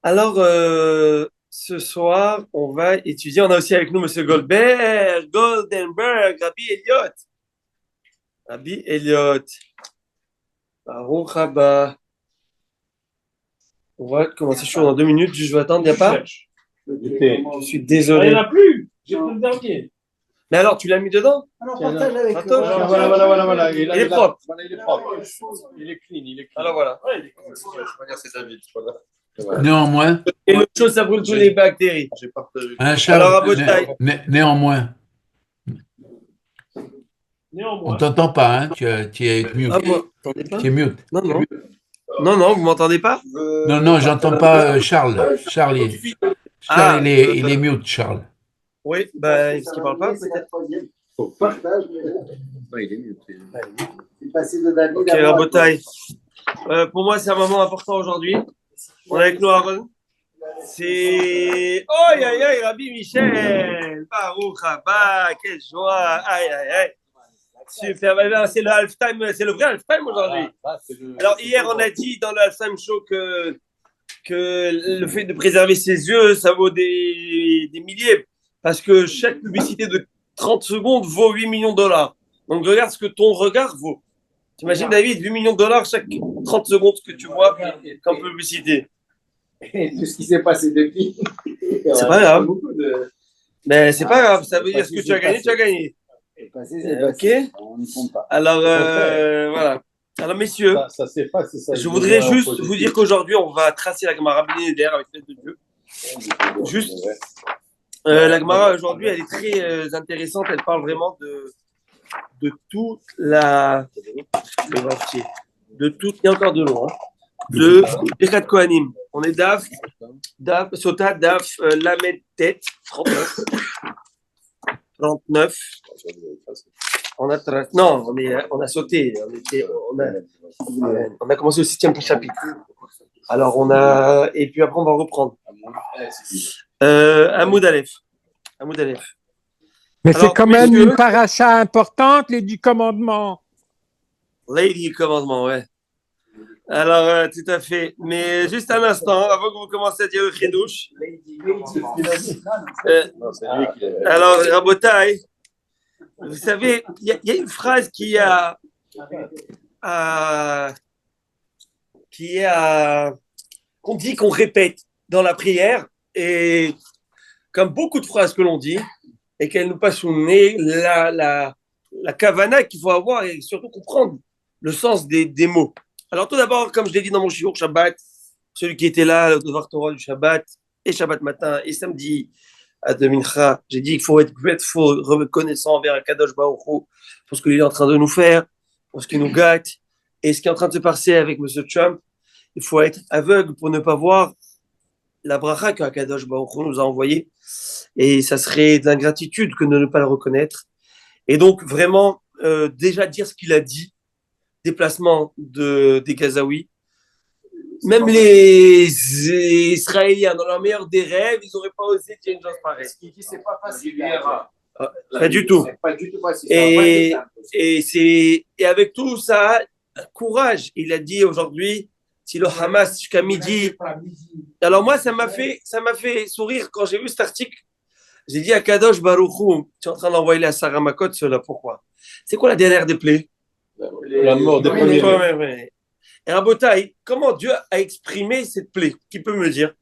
Alors, ce soir, on va étudier. On a aussi avec nous Monsieur Goldberg, Goldenberg, Rabbi Elliott. Rabbi Elliott. Baruch haba. On va commencer chaud dans 2 minutes. Je vais attendre, il n'y a pas? Je suis désolé. Il n'y en a plus. J'ai pris le dernier. Mais alors, tu l'as mis dedans? Alors, partage avec eux. Voilà. Il est propre. Il est propre. Il est clean. Alors voilà. C'est David. Néanmoins, Et l'autre chose, ça brûle toutes les bactéries. J'ai partagé. Alors, Charles, Rabotai. néanmoins, on Néanmoins. t'entend pas, hein? Tu es mute. Ah bon, t'entendez pas? Tu es mute. Non, vous m'entendez pas? Non, j'entends pas Charles. Charles, il est mute, Charles. Oui, parce qu'il parle pas, peut-être. Partage. Non, il est mieux. C'est passé de David Ok, à Rabotai. Pour moi, c'est un moment important aujourd'hui. On est avec nous, Aaron. C'est. Aïe, aïe, aïe, Rabbi Michel. Baruch haba, quelle joie. Aïe, aïe, aïe. Super. C'est le halftime, c'est le vrai halftime aujourd'hui. Alors, hier, on a dit dans le halftime show que le fait de préserver ses yeux, ça vaut des milliers. Parce que chaque publicité de 30 secondes vaut 8 millions de dollars. Donc, regarde ce que ton regard vaut. T'imagines, David, 8 millions de dollars chaque 30 secondes que tu vois comme publicité. Et tout ce qui s'est passé depuis. C'est pas grave. Mais c'est pas grave, ça veut dire ce que tu as gagné, tu as gagné. Ok. On n'y compte pas. Alors, voilà. Alors, messieurs, Ça s'efface, c'est ça. je voudrais juste vous dire qu'aujourd'hui, on va tracer la Gemara d'air avec l'aide de Dieu. Juste, la Gemara aujourd'hui, elle est très intéressante. Elle parle vraiment de toute la. De toute. Il y a encore de l'eau, hein. De Birkat Kohanim. On est Daf, Sota, Daf, Lamed, Tête, 39. 39. Non, on a sauté. On a commencé au 6e chapitre. Alors, et puis après, on va reprendre. Hamoud Aleph. Mais Alors, c'est quand même messieurs, une paracha importante, les 10 commandements. Lady commandement, ouais. Alors, tout à fait. Mais juste un instant, avant que vous commenciez à dire le chidouche. Alors, Rabotai, vous savez, il y a une phrase qu'on dit, qu'on répète dans la prière, et comme beaucoup de phrases que l'on dit, et qu'elles nous passent sous le nez, la kavana qu'il faut avoir et surtout comprendre le sens des mots. Alors tout d'abord, comme je l'ai dit dans mon shiur Shabbat, celui qui était là, le devoir Torah du Shabbat, et Shabbat matin, et samedi à de Mincha, j'ai dit qu'il faut être grateful, reconnaissant envers Akadosh Baruch Hu pour ce qu'il est en train de nous faire, pour ce qu'il nous gâte, et ce qui est en train de se passer avec M. Trump. Il faut être aveugle pour ne pas voir la bracha que Akadosh Baruch Hu nous a envoyée, et ça serait de l'ingratitude que de ne pas le reconnaître. Et donc vraiment, déjà dire ce qu'il a dit, déplacement des Gazaouis. Même les Israéliens, dans leur meilleur des rêves, ils n'auraient pas osé dire une chose pareille. C'est pas facile. Pas du tout. Pas du tout facile. Et avec tout ça, courage. Il a dit aujourd'hui, si le Hamas jusqu'à midi. Alors moi, ça m'a fait sourire quand j'ai vu cet article. J'ai dit à Kadosh Baruchou, tu es en train d'envoyer la Sarah Makot, cela, pourquoi? C'est quoi la dernière des plaies? La mort des premiers. Et Rabotai, comment Dieu a exprimé cette plaie? Qui peut me dire?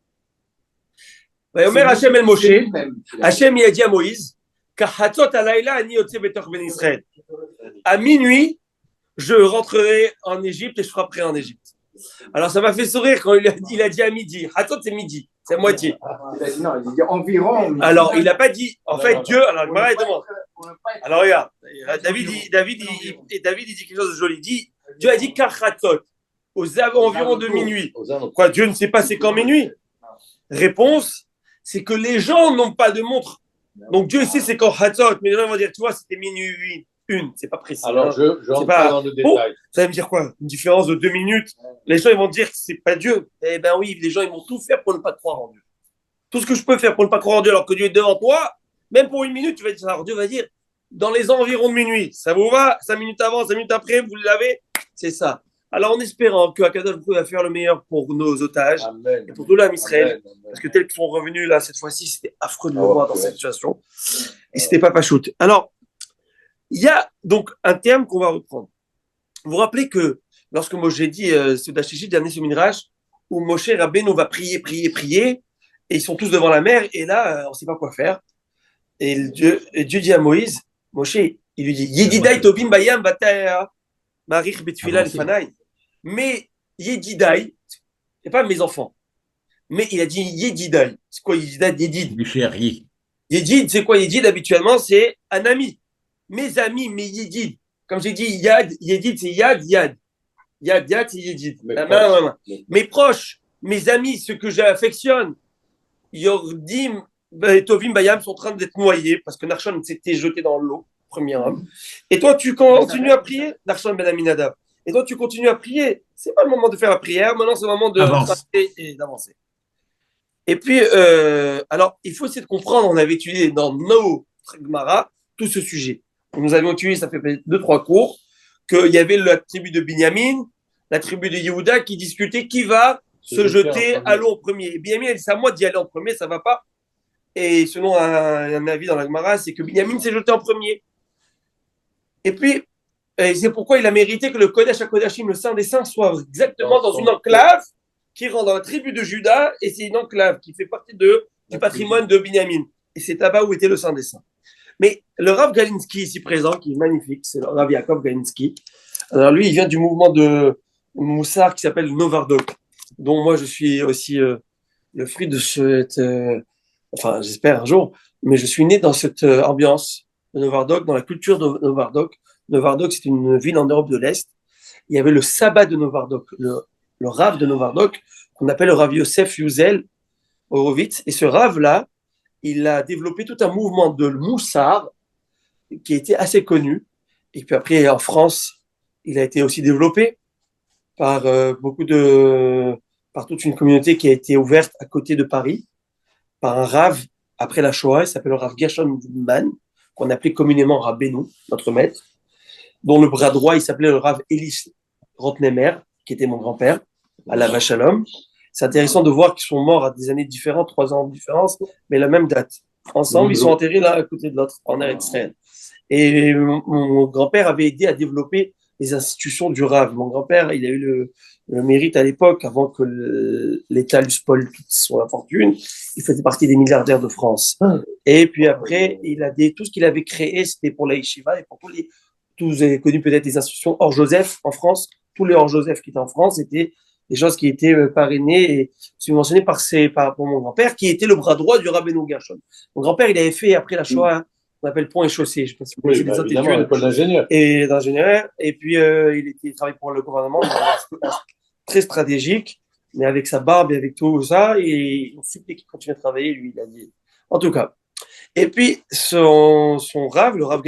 Omer Hachem El Moshe, Hachem il a dit à Moïse, à minuit, je rentrerai en Égypte et je frapperai en Égypte. Alors ça m'a fait sourire quand il a dit à midi. Hatzot c'est midi, c'est moitié. Non, il dit environ. Alors il n'a pas dit, en fait Dieu, alors le Gemara demande. Alors regarde, David il dit quelque chose de joli. Il dit, Dieu a dit Kachatzot, aux environs de minuit. Quoi, Dieu ne sait pas c'est quand minuit? Réponse, c'est que les gens n'ont pas de montre. Donc Dieu sait c'est quand Hatzot, mais les gens vont dire, tu vois, c'était minuit une, c'est pas précis. Alors je rentre pas dans le détail. Ça veut me dire quoi? Une différence de 2 minutes. Les gens ils vont dire que c'est pas Dieu. Eh ben oui, les gens ils vont tout faire pour ne pas croire en Dieu. Tout ce que je peux faire pour ne pas croire en Dieu alors que Dieu est devant toi, même pour 1 minute, tu vas dire, alors Dieu va dire, dans les environs de minuit, ça vous va? 5 minutes avant, 5 minutes après, vous l'avez? C'est ça. Alors, en espérant que Akadosh Baruch Hu va faire le meilleur pour nos otages Amen. et pour tout l'âme Israël, Amen. parce que tels qu'ils sont revenus là cette fois-ci, c'était affreux de le voir dans cette situation. Et c'était pas pachout. Alors, il y a donc un terme qu'on va reprendre. Vous vous rappelez que lorsque Moshe dit, ce Dachichi, dernier ce Midrash, où Moshe Rabbeinu va prier, et ils sont tous devant la mer, et là, on ne sait pas quoi faire. Et Dieu dit à Moïse, Moshe, il lui dit, Yedidai Tovim Bayam Bataya Marich Betfila Lefanai. Mais Yedidai, c'est pas mes enfants. Mais il a dit Yedidai. C'est quoi Yedidai? Yedid. Yedid, c'est quoi Yedid? Habituellement, c'est un ami. Mes amis, mes Yedid. Comme j'ai dit, Yad, Yedid, c'est Yad, Yad. Yad, c'est Yedid. Mes proches, mes amis, ceux que j'affectionne, Yordim, Tovim, Bayam sont en train d'être noyés parce que Narshon s'était jeté dans l'eau, premier homme. Et toi, tu continues à prier, Narshon Ben Aminadab. Et toi, tu continues à prier. C'est pas le moment de faire la prière. Maintenant, c'est le moment de tracer et d'avancer. Et puis, alors, il faut essayer de comprendre. On avait étudié dans nos Gemara tout ce sujet. Nous avions étudié, ça fait 2-3 cours, qu'il y avait la tribu de Binyamin, la tribu de Yehuda qui discutait qui va se jeter à l'eau en premier. Et Binyamin, elle dit, c'est à moi d'y aller en premier, ça va pas. Et selon un avis dans la Gemara, c'est que Binyamin s'est jeté en premier. Et puis, c'est pourquoi il a mérité que le Kodesh HaKodashim, le Saint des Saints, soit exactement dans une enclave qui rentre dans la tribu de Juda, et c'est une enclave qui fait partie du patrimoine de Binyamin. Et c'est là-bas où était le Saint des Saints. Mais le Rav Galinsky ici présent, qui est magnifique, c'est le Rav Yaakov Galinsky. Alors lui, il vient du mouvement de Moussard qui s'appelle Novardok, dont moi je suis aussi le fruit de cette... enfin, j'espère un jour, mais je suis né dans cette ambiance de Novardok, dans la culture de Novardok. Novardok, c'est une ville en Europe de l'Est. Il y avait le sabbat de Novardok, le Rav de Novardok, qu'on appelle le Rav Yosef Yuzel Horowitz. Et ce Rav-là, il a développé tout un mouvement de Moussard qui était assez connu. Et puis après, en France, il a été aussi développé par par toute une communauté qui a été ouverte à côté de Paris, par un Rav après la Shoah, il s'appelle le Rav Gershon Zilman, qu'on appelait communément Rabbeinu, notre maître, dont le bras droit, il s'appelait le Rav Elis Rotnemer, qui était mon grand-père, à la Vachalom. C'est intéressant de voir qu'ils sont morts à des années différentes, 3 ans de différence, mais la même date. Ensemble, ils sont enterrés l'un à côté de l'autre, en Eretz Israël. Et mon grand-père avait aidé à développer les institutions du Rav. Mon grand-père, il a eu le mérite à l'époque, avant que l'État lui spoile toute son fortune, il faisait partie des milliardaires de France. Et puis après, tout ce qu'il avait créé, c'était pour la Yeshiva et pour vous avez connu peut-être les institutions hors Joseph en France. Tous les hors Joseph qui étaient en France étaient des choses qui étaient parrainées et subventionnées par mon grand-père, qui était le bras droit du Rabbeinu Gershon. Mon grand-père, il avait fait, après la Shoah, on appelle pont et chaussée, je ne sais pas si vous connaissez des autres études. L'école d'ingénieur. Et d'ingénieur. Et puis, il travaillait pour le gouvernement, très stratégique, mais avec sa barbe et avec tout ça, et on supplie qu'il continue à travailler, lui, il a dit. En tout cas. Et puis, son Rav, le Rav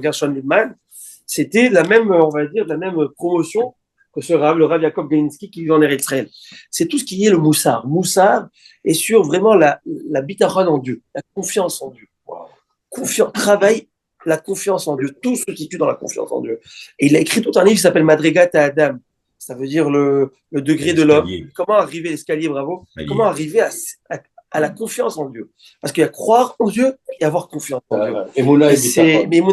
Gershon Liebman, c'était la même, on va dire, la même promotion que ce Rav, le Rav Yaakov Galinsky qui vit en Eretz Israël. C'est tout ce qui est le Moussard. Moussard est sur vraiment la bitachon en Dieu, la confiance en Dieu. Travaille la confiance en Dieu. Tout se situe dans la confiance en Dieu. Et il a écrit tout un livre qui s'appelle Madrigat à Adam. Ça veut dire le degré de l'homme. Comment arriver, l'escalier, bravo. Comment arriver à la confiance en Dieu. Parce qu'il y a croire en Dieu et avoir confiance en Dieu. Emouna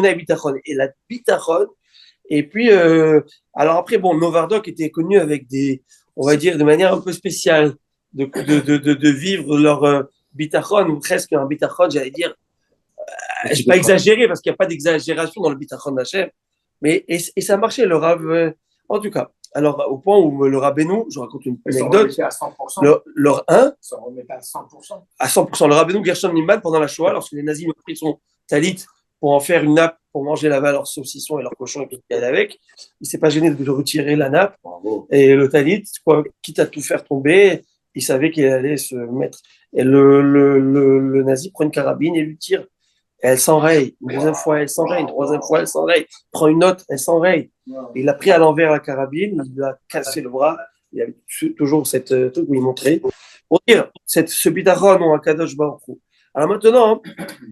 et Bitachon. Et la Bitachon. Et puis, alors après, bon, Novardok était connu avec on va dire, de manière un peu spéciale, de vivre leur Bitachon, ou presque un Bitachon, j'allais dire, je ne vais pas exagérer parce qu'il n'y a pas d'exagération dans le Bitachon d'Hachem, mais et ça marchait, le Rav, en tout cas. Alors, au point où le Rabbeinu, je raconte une anecdote, à 100%. Ça remettait à 100%. À 100%. Le Rabbeinu Gershon Liebman, pendant la Shoah, lorsque les nazis ont pris son talit pour en faire une nappe pour manger là-bas leurs saucissons et leurs cochons et tout ce qu'il y avait avec, il ne s'est pas gêné de retirer la nappe. Bravo. Et le talit, quitte à tout faire tomber, il savait qu'il allait se mettre. Et le nazi prend une carabine et lui tire. Et elle s'enraye. Une deuxième fois, elle s'enraye. Une troisième fois, elle s'enraye. Prend une autre, elle s'enraye. Il a pris à l'envers la carabine, il a cassé le bras. Il y avait toujours cette truc où il montrait. Pour dire, ce bitachon, on a Kadosh Baruch Hu. Alors maintenant,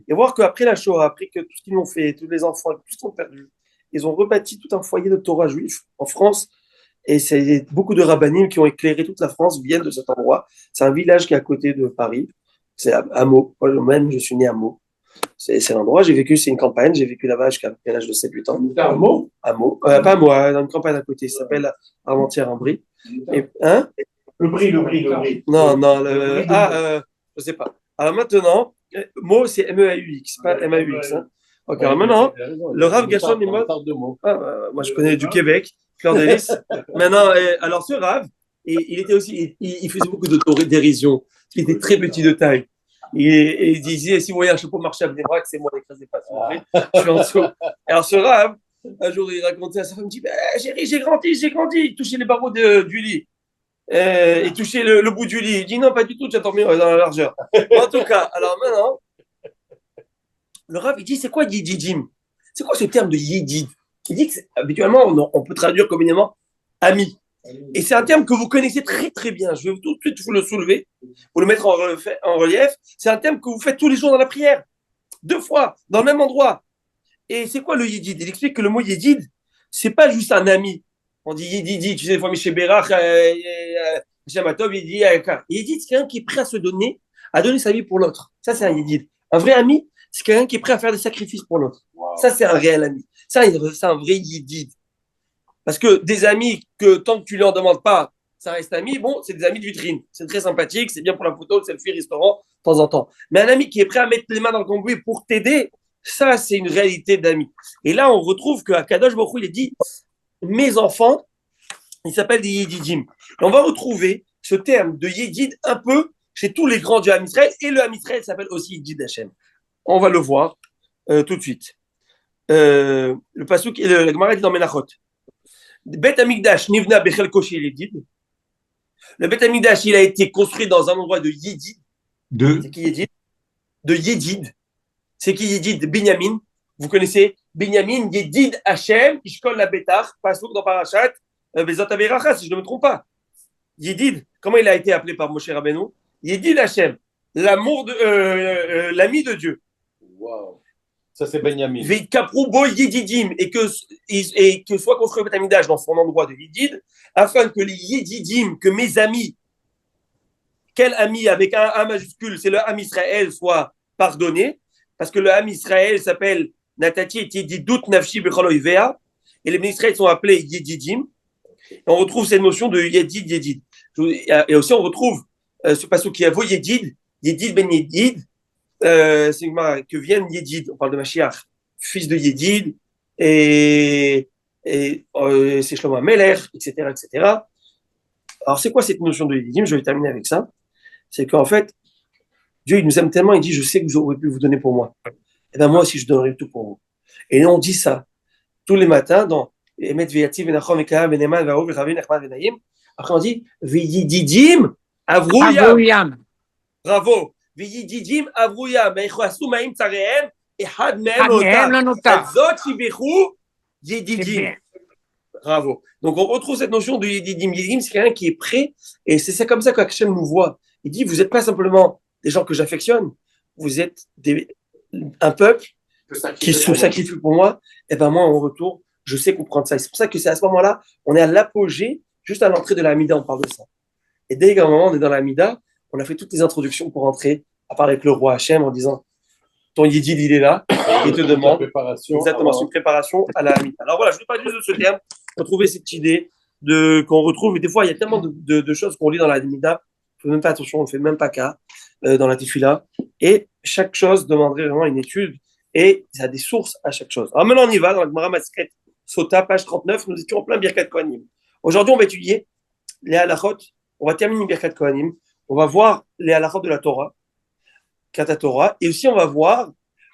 et voir qu'après la Shoah, après que tout ce qu'ils ont fait, tous les enfants, tout ce qu'ils ont perdu, ils ont rebâti tout un foyer de Torah juif en France. Et c'est beaucoup de rabbinim qui ont éclairé toute la France viennent de cet endroit. C'est un village qui est à côté de Paris. C'est à Meaux. Moi-même, je suis né à Meaux. C'est l'endroit. J'ai vécu, c'est une campagne. J'ai vécu là-bas jusqu'à l'âge de 7-8 ans. À Meaux? À Meaux. Pas à Meaux, dans une campagne à côté. Ça s'appelle Armentières-en-Brie. Et, hein? Le Brie. Non, je sais pas. Alors maintenant, Meaux, c'est M-E-A-U-X, pas M-A-U-X. Hein. Ok, alors maintenant, le Rav Gershon Nimrod, moi je connais du Québec, Fleur de Lys. Maintenant, alors ce Rav, il était aussi, il faisait beaucoup d'autodérision, il était très petit de taille. Et il disait, si vous voyez un chapeau marcher avec des bras, c'est moi l'écrasé pas, je suis en dessous. Alors ce Rav, un jour il racontait à sa femme, il dit, chérie, j'ai grandi, il touchait les barreaux du lit. Et toucher le bout du lit. Il dit non, pas du tout, tu as dormi dans la largeur. En tout cas, alors maintenant, le Rav, il dit c'est quoi Yididim? C'est quoi ce terme de Yidid? Il dit que habituellement, on peut traduire communément ami. Et c'est un terme que vous connaissez très très bien. Je vais tout de suite vous le soulever, vous le mettre en relief. C'est un terme que vous faites tous les jours dans la prière, 2 fois, dans le même endroit. Et c'est quoi le Yidid? Il explique que le mot Yidid, c'est pas juste un ami. On dit Yididi, tu sais, des fois, Michel Bérard, Shamatov, il dit Yidid, c'est quelqu'un qui est prêt à se donner, à donner sa vie pour l'autre. Ça, c'est un Yidid. Un vrai ami, c'est quelqu'un qui est prêt à faire des sacrifices pour l'autre. Wow. Ça, c'est un réel ami. Ça, c'est un vrai Yidid. Parce que des amis que tant que tu leur demandes pas, ça reste ami, bon, c'est des amis de vitrine. C'est très sympathique, c'est bien pour la photo, le selfie, restaurant, de temps en temps. Mais un ami qui est prêt à mettre les mains dans le cambouis pour t'aider, ça, c'est une réalité d'ami. Et là, on retrouve qu'à Kadosh Baruch Hu, il est dit mes enfants, ils s'appellent des Yedidim. Et on va retrouver ce terme de Yedid un peu chez tous les grands du Ham Israël, et le Ham Israël s'appelle aussi Yedid Hashem. On va le voir tout de suite. Le pasuk, le Gemara dit dans Menachot. Bet Hamikdash nivna bechel koshi Yedid. Le Bet Hamikdash, il a été construit dans un endroit de Yedid. C'est qui Yedid? De Yedid. C'est qui Yedid? Binyamin. Vous connaissez Binyamin, Yedid Hashem, Ishkol la Betar, pasuk dans Parashat, Bezot Averacha, si je ne me trompe pas. Yedid, comment il a été appelé par Moshe Rabbeinu? Yedid Hashem, l'amour l'ami de Dieu. Wow. Ça, c'est Benjamin. Veit Kaprou Bo Yedidim, et que soit construit le Beth Amikdash dans son endroit de Yedid, afin que les Yedidim, que mes amis, quel ami avec un A majuscule, c'est le Ham Israël, soit pardonné, parce que le Ham Israël s'appelle Natati et Yedidut Nafshi Bechol Oivea, et les Israël sont appelés Yedidim. Et on retrouve cette notion de Yedid. Et aussi, on retrouve ce passage qui a vo Yedid ben Yedid, c'est que vienne Yedid, on parle de Mashiach, fils de Yedid, et c'est Shlomo Ameler, etc., etc. Alors, c'est quoi cette notion de Yedidim? Je vais terminer avec ça. C'est qu'en fait, Dieu, il nous aime tellement, il dit, je sais que vous aurez pu vous donner pour moi. Et bien, moi aussi, je donnerai tout pour vous. Et on dit ça tous les matins dans Emet Veyati Venachom Ekaham Veneman Vaou Vechavin Echmad Venayim. Après, on dit Veyididim Avrouyam. Bravo. Veyididim Avrouyam. Mechoasu Maim Tzarehem. Ehad Mehem Otam. Zot Shibechu Yedidim. Bravo. Donc, on retrouve cette notion de Yedidim. Yedidim, c'est quelqu'un qui est prêt. Et c'est comme ça qu'Hachem nous voit. Il dit, vous n'êtes pas simplement des gens que j'affectionne. Vous êtes un peuple qui se sacrifie pour moi. Et ben moi, en retour, je sais comprendre ça. Et c'est pour ça que c'est à ce moment-là, on est à l'apogée, juste à l'entrée de la Hamida, on parle de ça. Et dès qu'à un moment, on est dans la Hamida, on a fait toutes les introductions pour entrer, à part avec le roi Hachem, en disant, ton Yedid, il est là, il te demande. Exactement, c'est une préparation à la Hamida. Alors voilà, je ne vais pas juste de ce terme, retrouver cette idée qu'on retrouve. Et des fois, il y a tellement de choses qu'on lit dans la Hamida, on ne fait même pas attention, on ne fait même pas cas dans la Tefila. Et chaque chose demanderait vraiment une étude. Et il y a des sources à chaque chose. Alors maintenant, on y va dans la Gemara Masket Sota, page 39. Nous étions en plein Birkat Kohanim. Aujourd'hui, on va étudier les halachot. On va terminer Birkat Kohanim. On va voir les halachot de la Torah, Kata Torah. Et aussi, on va voir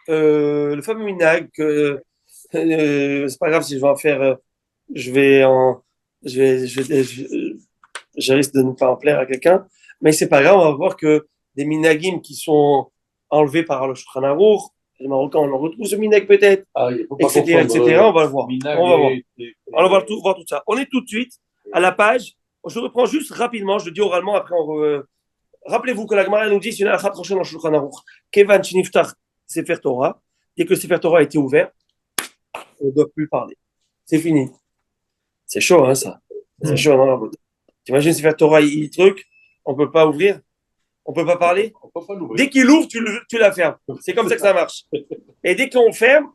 le fameux minag. C'est pas grave si je vais en faire. Je risque de ne pas en plaire à quelqu'un. Mais c'est pas grave, on va voir que des minagim qui sont enlevés par le Shulchan Aruch, les Marocains, on en retrouve ce minag peut-être, etc., on va le voir. On va voir tout ça. On est tout de suite à la page. Je reprends juste rapidement, je le dis oralement, après rappelez-vous que la Gemara nous dit, c'est une halakha tranchée dans le Shulchan Aruch. Kevan shiniftar Sefer Torah. Dès que le Sefer Torah a été ouvert, on ne doit plus parler. C'est fini. C'est chaud, hein, ça. C'est chaud, non. T'imagines si faire Torah, il truc, on peut pas ouvrir, on peut pas parler. On peut pas l'ouvrir. Dès qu'il ouvre, tu la fermes. C'est comme ça que ça marche. Et dès qu'on ferme,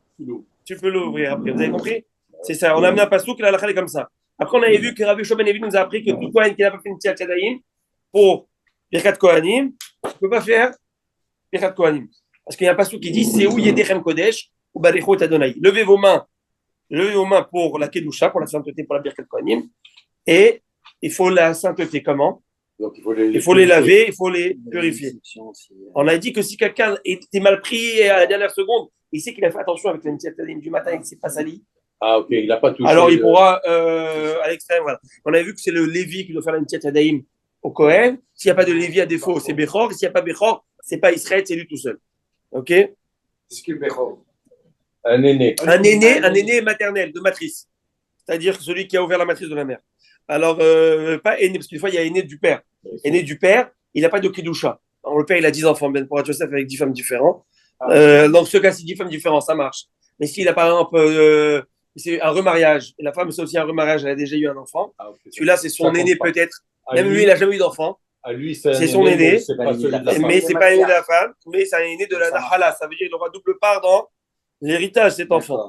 tu peux l'ouvrir après. Vous avez compris? C'est ça. On a amené un pasouk, la halakha est comme ça. Après, on avait vu que Rabbi Shimon Ben nous a appris que tout Kohen qui n'a pas fait une Tziat Yadayim pour Birkat Kohanim, ne peut pas faire Birkat Kohanim. Parce qu'il y a un pasouk qui dit c'est où Yedechem Kodesh ou Barichot Adonai. Levez vos mains pour la Kedusha, pour la sainteté, pour la Birkat Kohanim. Et il faut la sainteté. Comment? Donc, il faut les laver, il faut les purifier. On a dit que si quelqu'un était mal pris à la dernière seconde, il sait qu'il a fait attention avec la Tziat Yadayim du matin et qu'il ne s'est pas sali. Ah, ok, il n'a pas touché. Alors, il pourra, à l'extrême, voilà. On a vu que c'est le Lévi qui doit faire la Tziat Yadayim au Kohen. S'il n'y a pas de Lévi à défaut, c'est Bechor. S'il n'y a pas Bechor, c'est pas Israël, c'est lui tout seul. Ok? C'est ce qu'il Bechor. Un aîné. Un aîné maternel, de matrice. C'est-à-dire celui qui a ouvert la matrice de la mère. Alors, pas aîné, parce qu'une fois, il y a aîné du père. Aîné du père, il n'a pas de Kedusha. Alors, le père, il a 10 enfants, Ben pour Joseph, avec 10 femmes différentes. Donc, ce cas-ci, 10 femmes différentes, ça marche. Mais s'il a, par exemple, c'est un remariage, et la femme, c'est aussi un remariage, elle a déjà eu un enfant. Ah, okay. Celui-là, c'est son aîné, peut-être. Même lui, il n'a jamais eu d'enfant. À lui, c'est son aîné, mais c'est pas un aîné de la femme, mais c'est un aîné de la Nahala. Ça veut dire qu'il aura double part dans l'héritage, cet enfant.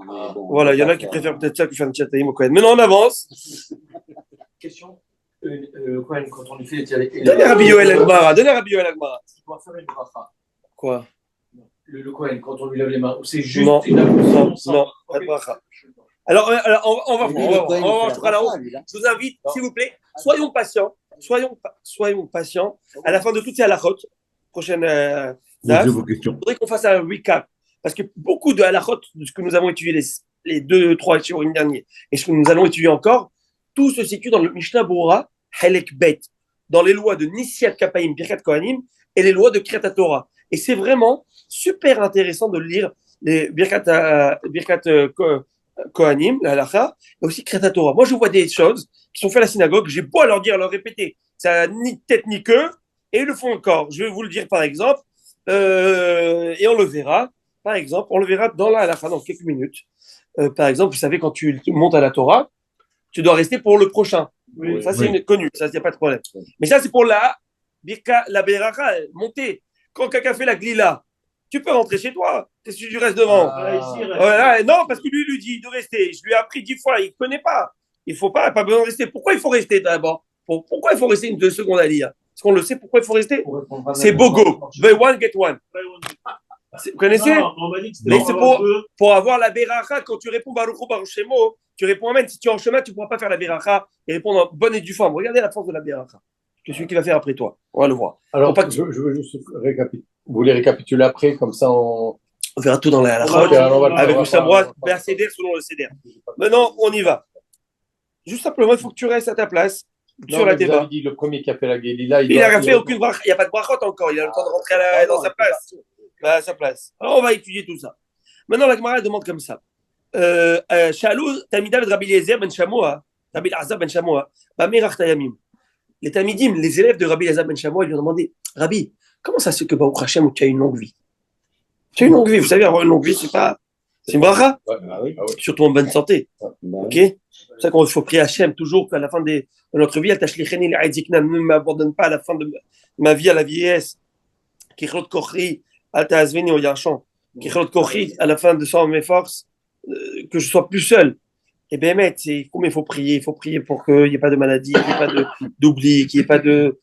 Voilà, il y en a qui préfèrent peut-être ça que faire une Tziat Yadayim au Kohen. Maintenant, on avance. Question. Quand on lui fait les Donnez à Rabbi Yoel Agmara. Il doit faire une bracha. Quoi? Le Kohen, quand on lui lève les mains, ou c'est juste non, une ablution? Non, pas de bracha. Alors, on va voir. Je vous invite, s'il vous plaît, soyons patients. Soyons patients. À la fin de toutes ces halakhot, prochaine date, il faudrait qu'on fasse un recap. Parce que beaucoup de halakhot, de ce que nous avons étudié les 2-3 shiurim derniers, et ce que nous allons étudier encore, tout se situe dans le Mishnah Berurah, Helek Bet, dans les lois de Nisiat Kapayim, Birkat Kohanim, et les lois de Kriyat Torah. Et c'est vraiment super intéressant de lire les Birkat Kohanim, la halakha, et aussi Kriyat Torah. Moi, je vois des choses qui sont faites à la synagogue, j'ai beau à leur dire, à leur répéter, ça n'a ni tête ni queue, et ils le font encore. Je vais vous le dire par exemple, et on le verra. Par exemple, on le verra dans la halakha dans quelques minutes. Par exemple, vous savez, quand tu montes à la Torah, tu dois rester pour le prochain. Oui, ça, c'est connu, ça, il n'y a pas de problème. Mais ça, c'est pour la beracha, montée. Quand quelqu'un fait la glila, tu peux rentrer chez toi. Qu'est-ce que tu restes devant? Voilà. Non, parce que lui dit de rester. Je lui ai appris 10 fois, il ne connaît pas. Il ne faut pas besoin de rester. Pourquoi il faut rester d'abord? Pourquoi il faut rester une 2 secondes à lire? Parce qu'on le sait, pourquoi il faut rester? C'est Bogo. Buy one, get one. Vous connaissez? Mais c'est pour avoir la beracha. Quand tu réponds Baruch Hu Baruch Shemo, tu réponds Amen. Si tu es en chemin, tu ne pourras pas faire la beracha et répondre en bonne et due forme. Regardez la force de la beracha. C'est celui qui va faire après toi. On va le voir. Alors, je veux juste récapituler. Vous voulez récapituler après, comme ça on verra tout dans la halakha. Avec le sabrois, Bercéder selon le Céder. Maintenant, on y va. Juste simplement, il faut que tu restes à ta place. Sur la débat. Le premier qui a fait la Guélila, il n'a fait aucune bracha. Il n'y a pas de brachot encore. Il a le temps de rentrer dans sa place. À sa place. Alors, on va étudier tout ça. Maintenant, la Gemara demande comme ça. Shalou, Tamidav Rabbi Eliezer ben Shamoa, Rabbi Elazar ben Shamoa, Bamirach Tayamim. Les Tamidim, les élèves de Rabbi Elazar ben Shamoa, ils lui ont demandé, Rabbi, comment ça se fait que Baruch Hashem, tu as une longue vie? Tu as une longue vie. Vous savez, avoir une longue vie, c'est une bracha. Surtout en bonne santé. Ok? C'est pour ça qu'il faut prier Hashem toujours qu'à la fin de notre vie, ne m'abandonne pas à la fin de ma vie à la vieillesse. Kichlot Kochri, Alta Azveni au Yachon. Kichlot Kochri, à la fin de mes forces, que je sois plus seul. Et bien, c'est combien il faut prier? Il faut prier pour qu'il n'y ait pas de maladie, qu'il n'y ait pas d'oubli, qu'il n'y ait pas de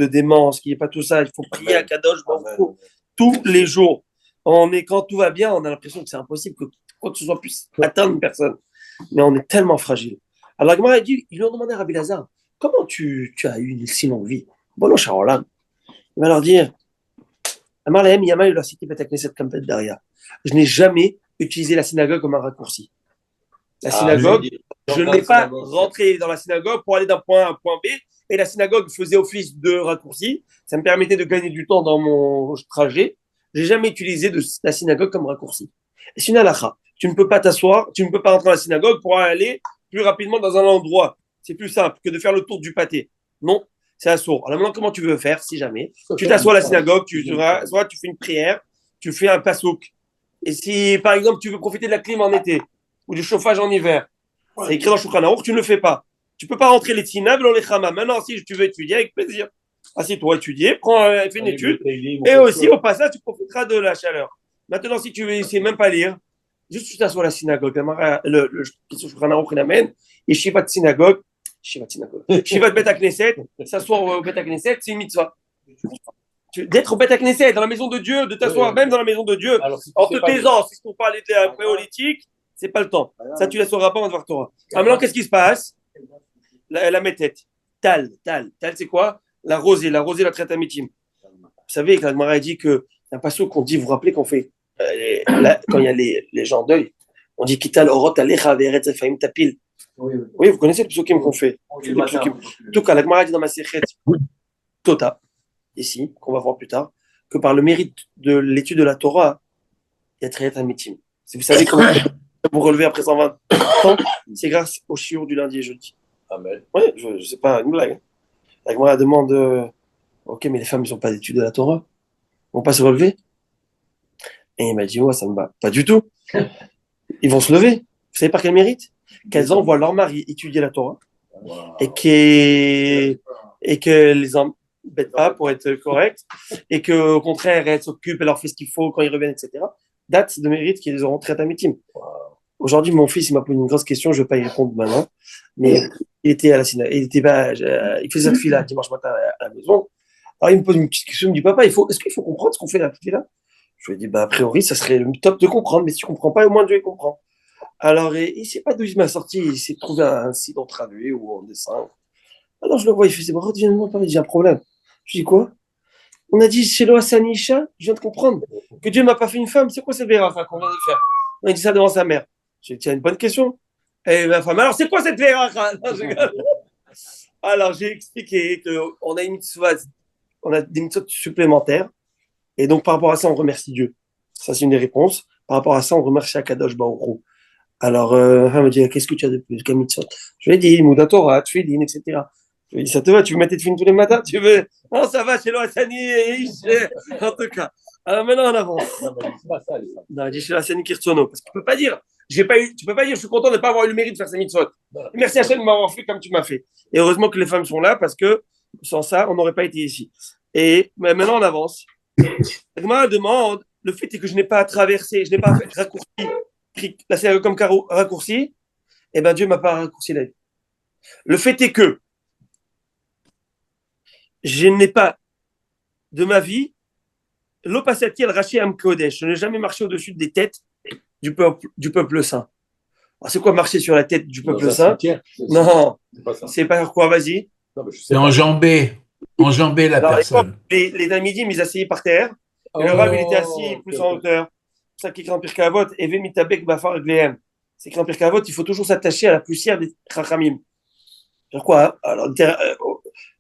démence, qu'il n'y ait pas tout ça. Il faut prier à Kadosh Baruch Hu tous les jours. Quand tout va bien, on a l'impression que c'est impossible que quoi que ce soit puisse atteindre une personne. Mais on est tellement fragile. Alors, Gemara a dit, ils lui ont demandé à Rabbi Elazar, comment tu as eu une si longue vie? Bon, Sharolam. Il va leur dire, je n'ai jamais utilisé la synagogue comme un raccourci. La synagogue, je ne l'ai pas rentré dans la synagogue pour aller d'un point A à un point B, et la synagogue faisait office de raccourci. Ça me permettait de gagner du temps dans mon trajet. J'ai jamais utilisé la synagogue comme raccourci. Et c'est une halakha. Tu ne peux pas t'asseoir, tu ne peux pas rentrer dans la synagogue pour aller plus rapidement dans un endroit. C'est plus simple que de faire le tour du pâté. Non, c'est assourd. Alors maintenant, comment tu veux faire si jamais tu t'assois à la synagogue, soit tu fais une prière, tu fais un pasouk. Et si, par exemple, tu veux profiter de la clim en été ou du chauffage en hiver, c'est écrit dans Shulchan Aruch, tu ne le fais pas. Tu peux pas rentrer les tinables dans les chamam. Maintenant, si tu veux étudier, avec plaisir. Assieds-toi, étudier, fais une étude. Et aussi, au passage, tu profiteras de la chaleur. Maintenant, si tu veux essayer même pas lire, juste tu t'assois à la synagogue. Le Shulchan Aruch l'amène. Et Shivat synagogue. Shivat Bet Knesset. S'asseoir au Bet Knesset, c'est une mitzvah. D'être au Bet Knesset, dans la maison de Dieu, de t'asseoir même dans la maison de Dieu. En te taisant, si on parle de politique, c'est pas le temps. Ça, tu la sauras pas avant de voir Torah. Maintenant, qu'est-ce qui se passe? La métette. Tal, c'est quoi? La rosée, la traite à mitim. Vous savez, quand Agmara dit que un passage qu'on dit, vous vous rappelez qu'on fait, quand il y a les gens en deuil, on dit Kital Orot Alecha Ve'eretz Ephraim Tapil. Oui, vous connaissez le psukim qu'on fait. En tout cas, l'Agmara dit dans ma Sechet Tota, ici, qu'on va voir plus tard, que par le mérite de l'étude de la Torah, il y a traite à mitim. Si vous savez comment vous relevez après 120 ans, c'est grâce au shiur du lundi et jeudi. Amen. Oui, je sais pas, une blague. La Gemara demande ok, mais les femmes, ils n'ont pas d'études de la Torah. Ils vont pas se relever. Et il m'a dit, ouais, ça me va. Pas du tout. Ils vont se lever. Vous savez par quel mérite? Qu'elles envoient leur mari étudier la Torah et que les embêtent pas pour être corrects et qu'au contraire, elles s'occupent, elles leur font ce qu'il faut quand ils reviennent, etc. Date de mérite qu'ils auront très à mitim. Aujourd'hui, mon fils, il m'a posé une grosse question, je ne vais pas y répondre maintenant, mais il était à la synagogue, il faisait cette fille-là dimanche matin à la maison. Alors, il me pose une petite question, il me dit, papa, est-ce qu'il faut comprendre ce qu'on fait la fille-là? Je lui ai dit, a priori, ça serait le top de comprendre, mais si tu ne comprends pas, au moins Dieu comprend. Alors, il ne sait pas d'où il m'a sorti, il s'est trouvé un site en traduit ou en dessin. Alors, je le vois, il fait, reviens-moi, papa, j'ai un problème. Je dis, quoi? On a dit, chez Loassani Isha, je viens de comprendre que Dieu ne m'a pas fait une femme, c'est quoi cette vérafa qu'on vient de faire? On a dit ça devant sa mère. J'ai dit, tiens, une bonne question. Et ma femme, alors c'est quoi cette véracha? Alors j'ai expliqué qu'on a une mitzvah, on a des mitzvahs supplémentaires. Et donc par rapport à ça, on remercie Dieu. Ça, c'est une des réponses. Par rapport à ça, on remercie Akadosh Baruch Hu. Alors, elle me dit, qu'est-ce que tu as de plus qu'un mitzvah? Je lui ai dit, Mouda Torah, Tfilin, etc. Je lui ai dit, ça te va? Tu veux mettre tes tfilin tous les matins? Tu veux? Non, ça va, chez l'Oassani et Ish. En tout cas. Alors maintenant, on avance. Non, il dit chez l'Oassani Kirtsono. Parce que tu peux pas dire, tu peux pas dire, je suis content de ne pas avoir eu le mérite de faire ces mitzvot. Merci Hachem de m'avoir fait comme tu m'as fait. Et heureusement que les femmes sont là parce que sans ça, on n'aurait pas été ici. Et mais maintenant, on avance. La demande, le fait est que je n'ai pas traversé, je n'ai pas fait raccourci, pris la série comme raccourci, et ben Dieu m'a pas raccourci la vie. Le fait est que je n'ai pas de ma vie l'opasati al-rashi am-kodesh. Je n'ai jamais marché au-dessus des têtes du peuple saint. Alors, c'est quoi marcher sur la tête du peuple saint? Non, c'est pas quoi, vas-y. C'est enjamber la personne. Les Amidim, ils asseyaient par terre, et le Rav, il était assis plus en hauteur. C'est ça qui écrit en Pirkei Avot, Eve mitabek bafar glehem. C'est écrit en Pirkei Avot, il faut toujours s'attacher à la poussière des Chachamim. C'est quoi? Alors,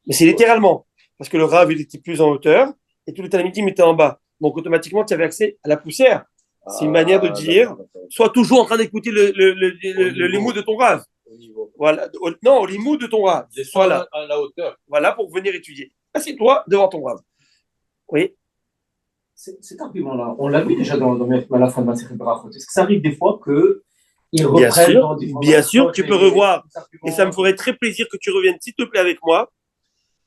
mais c'est littéralement, parce que le Rav, il était plus en hauteur, et tous les Talmidim étaient en bas. Donc, automatiquement, tu avais accès à la poussière. C'est une manière de dire, sois toujours en train d'écouter le limoud de ton Rav. Voilà. Non, au limoud de ton Rav. Voilà. À la hauteur. Voilà, pour venir étudier. Assieds-toi devant ton Rav. Oui. Cet argument-là, on l'a vu déjà dans la fin de ma série Brachot. Est-ce que ça arrive des fois qu'ils reprennent dans différents... Bien sûr, tu peux revoir. Et ça me ferait très plaisir que tu reviennes, s'il te plaît, avec moi.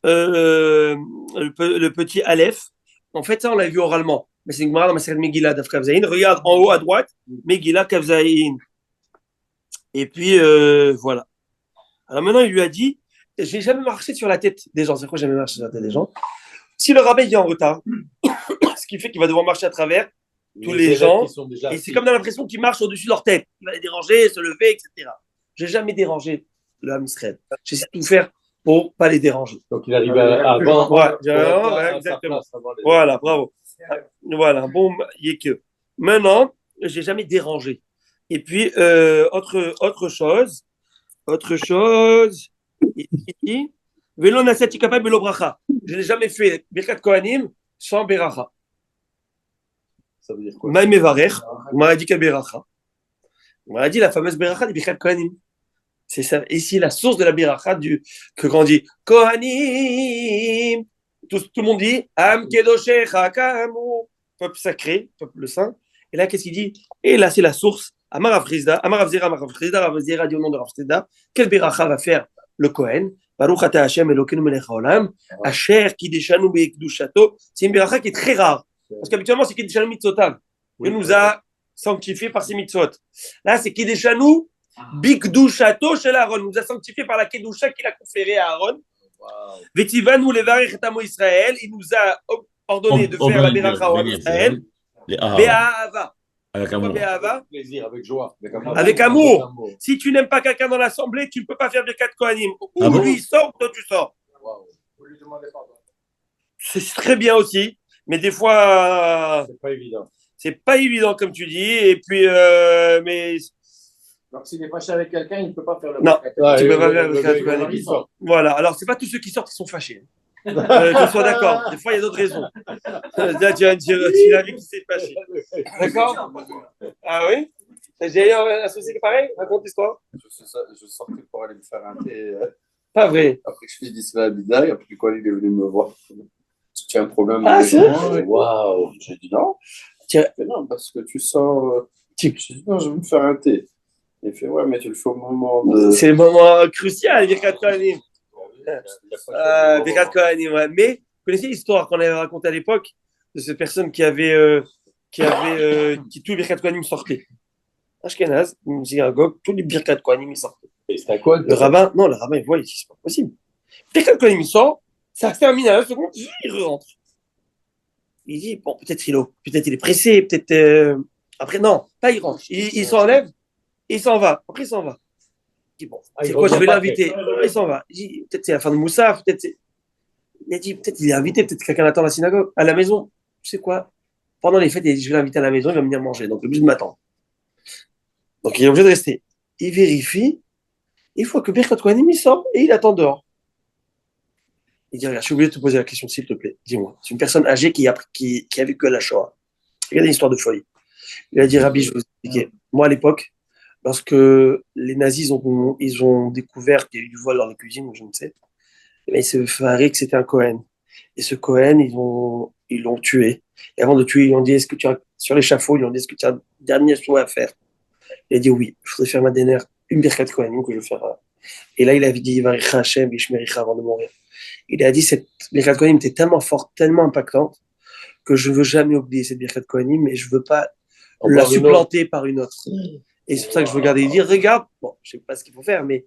Le petit Aleph. En fait, ça, on l'a vu oralement. Mais c'est une Gemara dans ma série Megillah d'Af Kavzaïn. Regarde en haut à droite, Megillah Kavzaïn. Et puis, voilà. Alors maintenant, il lui a dit, j'ai jamais marché sur la tête des gens. C'est quoi jamais marché sur la tête des gens? Si le rabbin vient en retard, ce qui fait qu'il va devoir marcher à travers tous les gens, et c'est comme dans l'impression qu'il marche au-dessus de leur tête. Il va les déranger, se lever, etc. J'ai jamais dérangé le Ham Israël. J'essaie de tout faire pour pas les déranger. Donc il arrive avant. Ouais, exactement. Voilà, bravo. Voilà, bon, il est que. Maintenant, j'ai jamais dérangé. Et puis, autre chose, ici, Velo nasati kapab belo bracha. Je n'ai jamais fait Birkat Kohanim sans Beracha. Ça veut dire quoi? Maïm Mevarech, on m'a dit Beracha. On m'a dit la fameuse Beracha de Birkat Kohanim. C'est ça. Ici, la source de la Beracha que quand on dit Kohanim, tout le monde dit Am Kedoshecha Kamu, peuple sacré, peuple saint. Et là, qu'est-ce qu'il dit? Et là, c'est la source. Amar Rav Chizda, Amar Rav Zera, Rav Chizda, Rav Zera dit au nom de Rav Chizda, quelle Beracha va faire le Kohen. Baruch ata Hashem Elokeinu melech haolam, asher kideshanu be'kedushato. C'est une beracha qui est très rare. Parce qu'habituellement, c'est kideshanu mitzotav. Il nous a sanctifié par ses mitzvot. Là, c'est kideshanu bikdushato shel Aaron. Il nous a sanctifié par la kedusha qu'il a conférée à Aaron. Vetivanu levarech et amo Israël. Il nous a ordonné de faire la beracha au Am Israël. Be'ahava. Avec amour. Plaisir, avec joie. Avec amour. Si tu n'aimes pas quelqu'un dans l'assemblée, tu ne peux pas faire Birkat Kohanim. Ou lui il sort, toi tu sors. C'est très bien aussi, mais des fois, c'est pas évident. C'est pas évident comme tu dis. Et puis, mais Donc s'il est fâché avec quelqu'un, il ne peut pas faire le non, Birkat tu peux pas faire le Birkat gars, Kohanim. il sort. Voilà. Alors, c'est pas tous ceux qui sortent qui sont fâchés. Qu'on soit d'accord. Des fois, il y a d'autres raisons. Là, tu vas dire, il a vu qui s'est fâché. D'accord? Ah oui? J'ai associé qui pareil? Raconte l'histoire. Je sortais pour aller me faire un thé. Pas vrai. Après que je finisse la bida, et après quoi, il est venu me voir. Tu as un problème Ah, avec c'est moi? Waouh! J'ai dit non. Tiens. Mais non, parce que tu sors. J'ai dit non, je vais me faire un thé. Il fait ouais, mais tu le fais au moment de. C'est le moment crucial, Birkat Kohanim. Birkat Kohanim, ouais. Mais, vous connaissez l'histoire qu'on avait racontée à l'époque de cette personne qui tous les Birkat Kohanim sortaient. Ashkenaz, une synagogue, tous les Birkat Kohanim ils sortaient. Et c'était quoi? Le rabbin, il voit, il dit c'est pas possible. Birkat Kohanim il sort, ça se termine à la seconde, il rentre. Il dit bon, peut-être il est pressé, peut-être. Après, non, pas il rentre. Il s'enlève, il s'en va. Après, il s'en va. Il dit bon, c'est quoi, je vais l'inviter. Après, il s'en va. Il dit peut-être c'est la fin de Moussa, peut-être c'est. Il a dit peut-être il est invité, peut-être quelqu'un l'attend à la synagogue, à la maison. Tu sais quoi? Pendant les fêtes, il dit je vais l'inviter à la maison, il va venir manger. Donc, il est obligé de m'attendre. Donc, il est obligé de rester. Il vérifie. Il faut que Birkat Kohanim il sort et il attend dehors. Il dit regarde, je suis obligé de te poser la question, s'il te plaît. Dis-moi. C'est une personne âgée qui a vécu à la Shoah. Regardez l'histoire de folie. Il a dit Rabbi, je vais vous expliquer. Moi, à l'époque, lorsque les nazis ils ont découvert qu'il y a eu du voile dans les cuisines, ou je ne sais, mais il se fait que c'était un Cohen. Et ce Cohen, ils l'ont tué. Et avant de le tuer, ils lui ont dit sur l'échafaud, ils lui ont dit est-ce que tu as un dernier choix à faire? Il a dit oui, je voudrais faire ma dernière, une Birkat Kohanim que je vais faire. Et là, il avait dit Varecha Hashem, Vishmericha avant de mourir. Il a dit cette Birkat Kohanim était tellement forte, tellement impactante, que je ne veux jamais oublier cette Birkat Kohanim, mais je ne veux pas la supplanter par une autre. Et c'est pour ça que je veux regarder et dire regarde, bon, je ne sais pas ce qu'il faut faire, mais